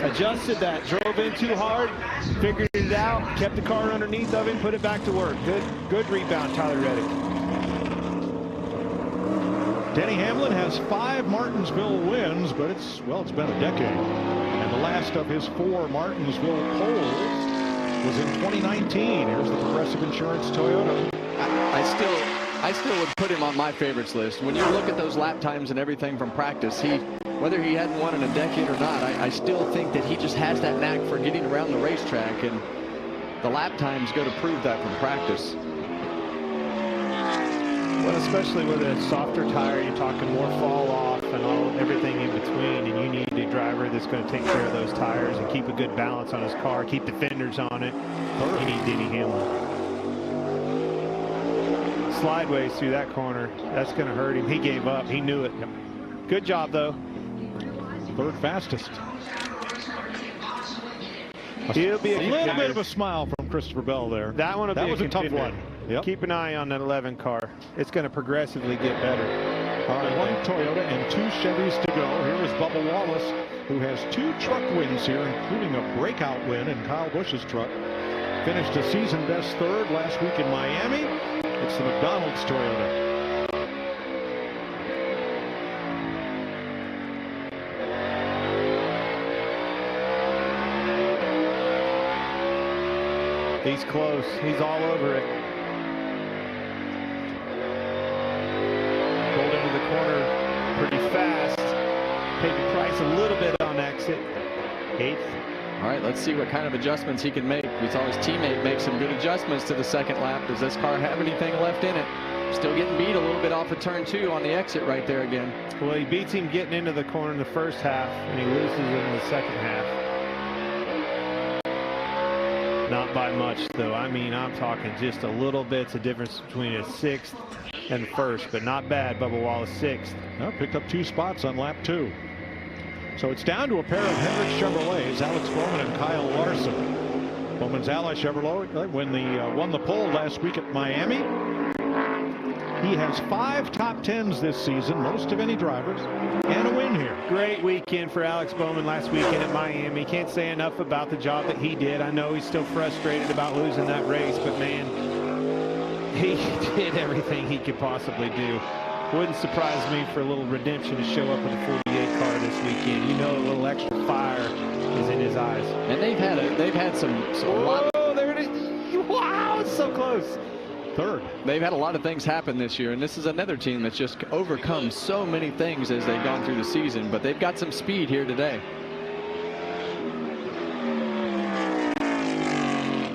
Adjusted that, drove in too hard, figured it out, kept the car underneath of him, put it back to work. Good rebound, Tyler Reddick. Denny Hamlin has 5 Martinsville wins, but it's been a decade. And the last of his 4 Martinsville poles was in 2019. Here's the Progressive Insurance Toyota. I still would put him on my favorites list. When you look at those lap times and everything from practice, whether he hadn't won in a decade or not, I still think that he just has that knack for getting around the racetrack, and the lap times go to prove that from practice. Well, especially with a softer tire, you're talking more fall off and everything in between, and you need a driver that's going to take care of those tires and keep a good balance on his car, keep the fenders on it. You need Denny Hamlin. slideways through that corner. That's going to hurt him. He gave up. He knew it. Good job, though. Third fastest. He'll be a little bit of a smile from Christopher Bell there. That one will be a tough one. Yep. Keep an eye on that 11 car. It's going to progressively get better. All right, one Toyota and 2 Chevys to go. Here is Bubba Wallace, who has 2 truck wins here, including a breakout win in Kyle Busch's truck. Finished a season best 3rd last week in Miami. It's the McDonald's Toyota. He's close. He's all over it. Pulled into the corner pretty fast. Paid the price a little bit on exit. 8th. All right, let's see what kind of adjustments he can make. We saw his teammate make some good adjustments to the second lap. Does this car have anything left in it? Still getting beat a little bit off of turn 2 on the exit right there again. Well, he beats him getting into the corner in the first half, and he loses in the second half. Not by much, though. I mean, I'm talking just a little bit's of difference between a 6th and 1st, but not bad. Bubba Wallace 6th. Well, picked up 2 spots on lap 2. So it's down to a pair of Hendrick Chevrolets, Alex Bowman and Kyle Larson. Bowman's ally Chevrolet won the pole last week at Miami. He has 5 top 10s this season, most of any drivers, and a win here. Great weekend for Alex Bowman last weekend at Miami. Can't say enough about the job that he did. I know he's still frustrated about losing that race, but man, he did everything he could possibly do. Wouldn't surprise me for a little redemption to show up with a 48 car this weekend. You know, a little extra fire is in his eyes. And they've had some oh, there it is. Wow, it's so close. 3rd. They've had a lot of things happen this year, and this is another team that's just overcome so many things as they've gone through the season, but they've got some speed here today.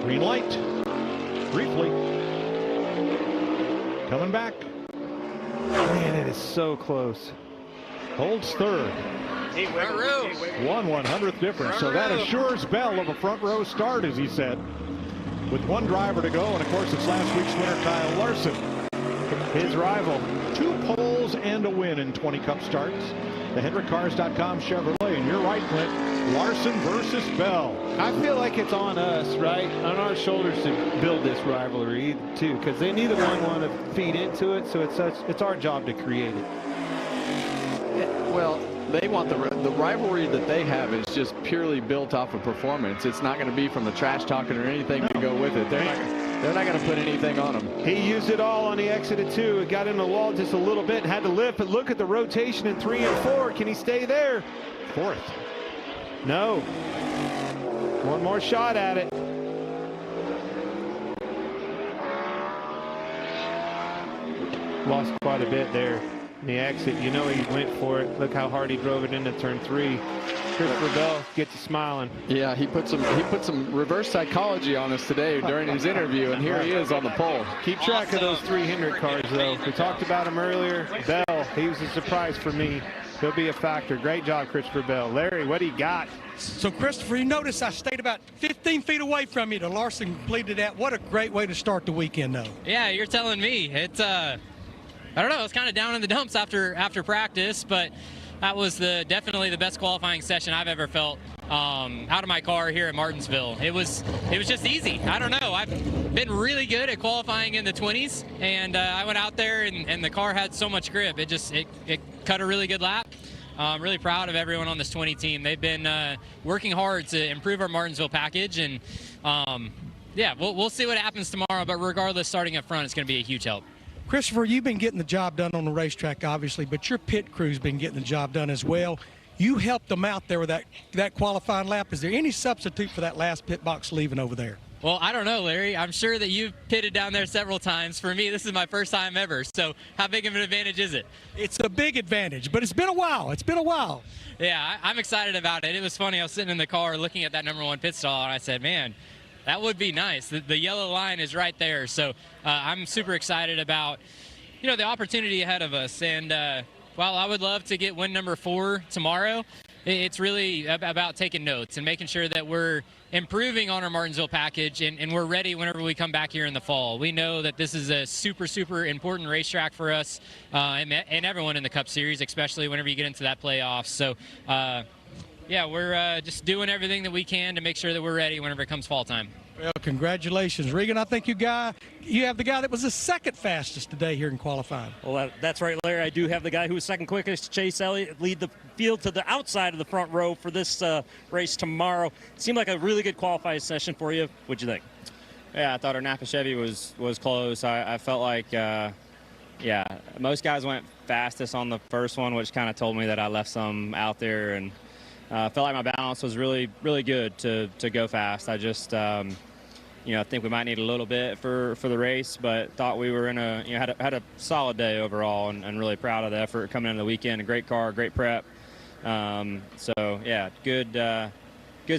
Green light. Briefly. Coming back. Man, it is so close. Holds 3rd. 1/100th difference. So that assures Bell of a front row start, as he said. With 1 driver to go, and of course it's last week's winner, Kyle Larson. His rival. 2 poles and a win in 20 Cup starts. The HendrickCars.com Chevrolet, and you're right, Clint. Larson versus Bell. I feel like it's on us, right? On our shoulders to build this rivalry, too, because they neither one want to feed into it, so it's our job to create it. Well, they want the rivalry that they have is just purely built off of performance. It's not going to be from the trash talking or anything to go with it. They're not going to put anything on them. He used it all on the exit of 2. It got in the wall just a little bit and had to lift, but look at the rotation in 3 and 4. Can he stay there? 4th. No. One more shot at it. Lost quite a bit there. The exit, you know, he went for it. Look how hard he drove it into turn 3. Christopher Bell gets to smiling. Yeah, he put some reverse psychology on us today during his interview, and here he is on the pole. Keep track of those 3 Hendrick cars, though. We talked about him earlier. Bell, he was a surprise for me. He'll be a factor. Great job, Christopher Bell. Larry, what do you got? So, Christopher, you notice I stayed about 15 feet away from you. Larson completed that. What a great way to start the weekend, though. Yeah, you're telling me. It's I don't know. It's kind of down in the dumps after practice, but that was definitely the best qualifying session I've ever felt out of my car here at Martinsville. It was just easy. I don't know. I've been really good at qualifying in the 20s, and I went out there and the car had so much grip. It cut a really good lap. I'm really proud of everyone on this 20 team. They've been working hard to improve our Martinsville package, and yeah, we'll see what happens tomorrow. But regardless, starting up front, it's going to be a huge help. Christopher, you've been getting the job done on the racetrack, obviously, but your pit crew's been getting the job done as well. You helped them out there with that qualifying lap. Is there any substitute for that last pit box leaving over there? Well, I don't know, Larry. I'm sure that you've pitted down there several times. For me, this is my first time ever. So how big of an advantage is it? It's a big advantage, but it's been a while. It's been a while. Yeah, I'm excited about it. It was funny. I was sitting in the car looking at that #1 pit stall, and I said, man, that would be nice. The yellow line is right there. So I'm super excited about, the opportunity ahead of us. And while I would love to get win #4 tomorrow, it's really about taking notes and making sure that we're improving on our Martinsville package, and we're ready whenever we come back here in the fall. We know that this is a super, super important racetrack for us and everyone in the Cup Series, especially whenever you get into that playoff. So, yeah, we're just doing everything that we can to make sure that we're ready whenever it comes fall time. Well, congratulations, Regan. I think you have the guy that was the second fastest today here in qualifying. Well, that's right, Larry. I do have the guy who was second quickest, Chase Elliott, lead the field to the outside of the front row for this race tomorrow. Seemed like a really good qualifying session for you. What'd you think? Yeah, I thought our Napa Chevy was close. I felt like, yeah, most guys went fastest on the first one, which kind of told me that I left some out there, and felt like my balance was really, really good to go fast. I just, you know, I think we might need a little bit for the race, but thought we were in a, you know, had a solid day overall, and really proud of the effort coming into the weekend. A great car, great prep. So yeah, good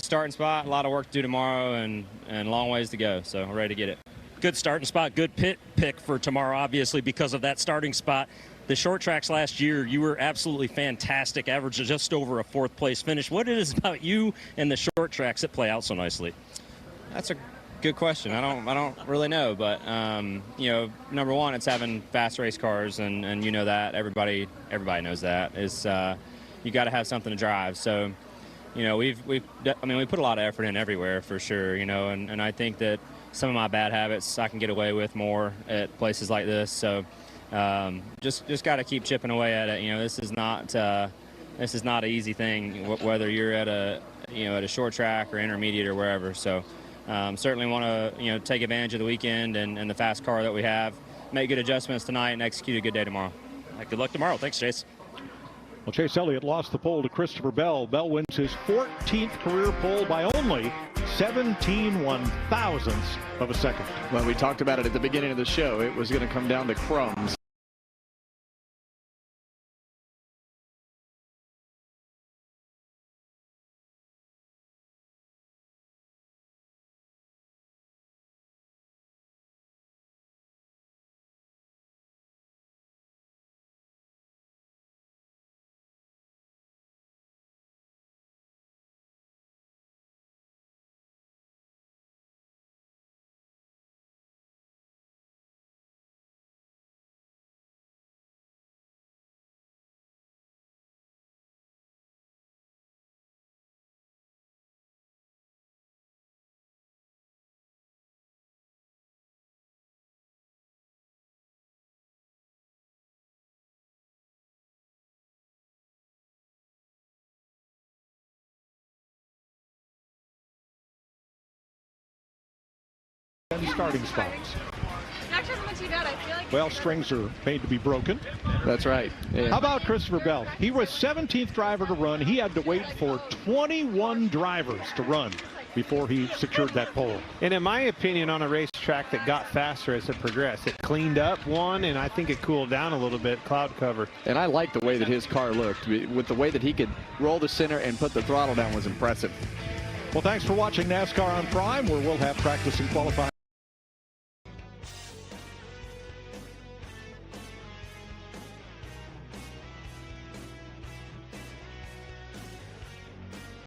starting spot. A lot of work to do tomorrow, and long ways to go. So we're ready to get it. Good starting spot, good pit pick for tomorrow, obviously, because of that starting spot. The short tracks last year, you were absolutely fantastic, averaged just over a 4th place finish. What it is about you and the short tracks that play out so nicely? That's a good question. I don't really know, but you know, number one, it's having fast race cars, and you know that everybody knows that is you got to have something to drive. So, you know, we put a lot of effort in everywhere for sure. You know, and I think that some of my bad habits I can get away with more at places like this. So. Just got to keep chipping away at it. You know, this is not an easy thing, whether you're at a short track or intermediate or wherever. So certainly want to take advantage of the weekend and the fast car that we have, make good adjustments tonight, and execute a good day tomorrow. Good luck tomorrow. Thanks, Chase. Well, Chase Elliott lost the pole to Christopher Bell. Bell wins his 14th career pole by only 17 one-thousandths of a second. Well, we talked about it at the beginning of the show. It was going to come down to crumbs. Starting spots. Well, strings are made to be broken. That's right. Yeah. How about Christopher Bell? He was 17th driver to run. He had to wait for 21 drivers to run before he secured that pole. And in my opinion, on a racetrack that got faster as it progressed, it cleaned up one, and I think it cooled down a little bit, cloud cover. And I like the way that his car looked. With the way that he could roll the center and put the throttle down was impressive. Well, thanks for watching NASCAR on Prime, where we'll have practice and qualifying.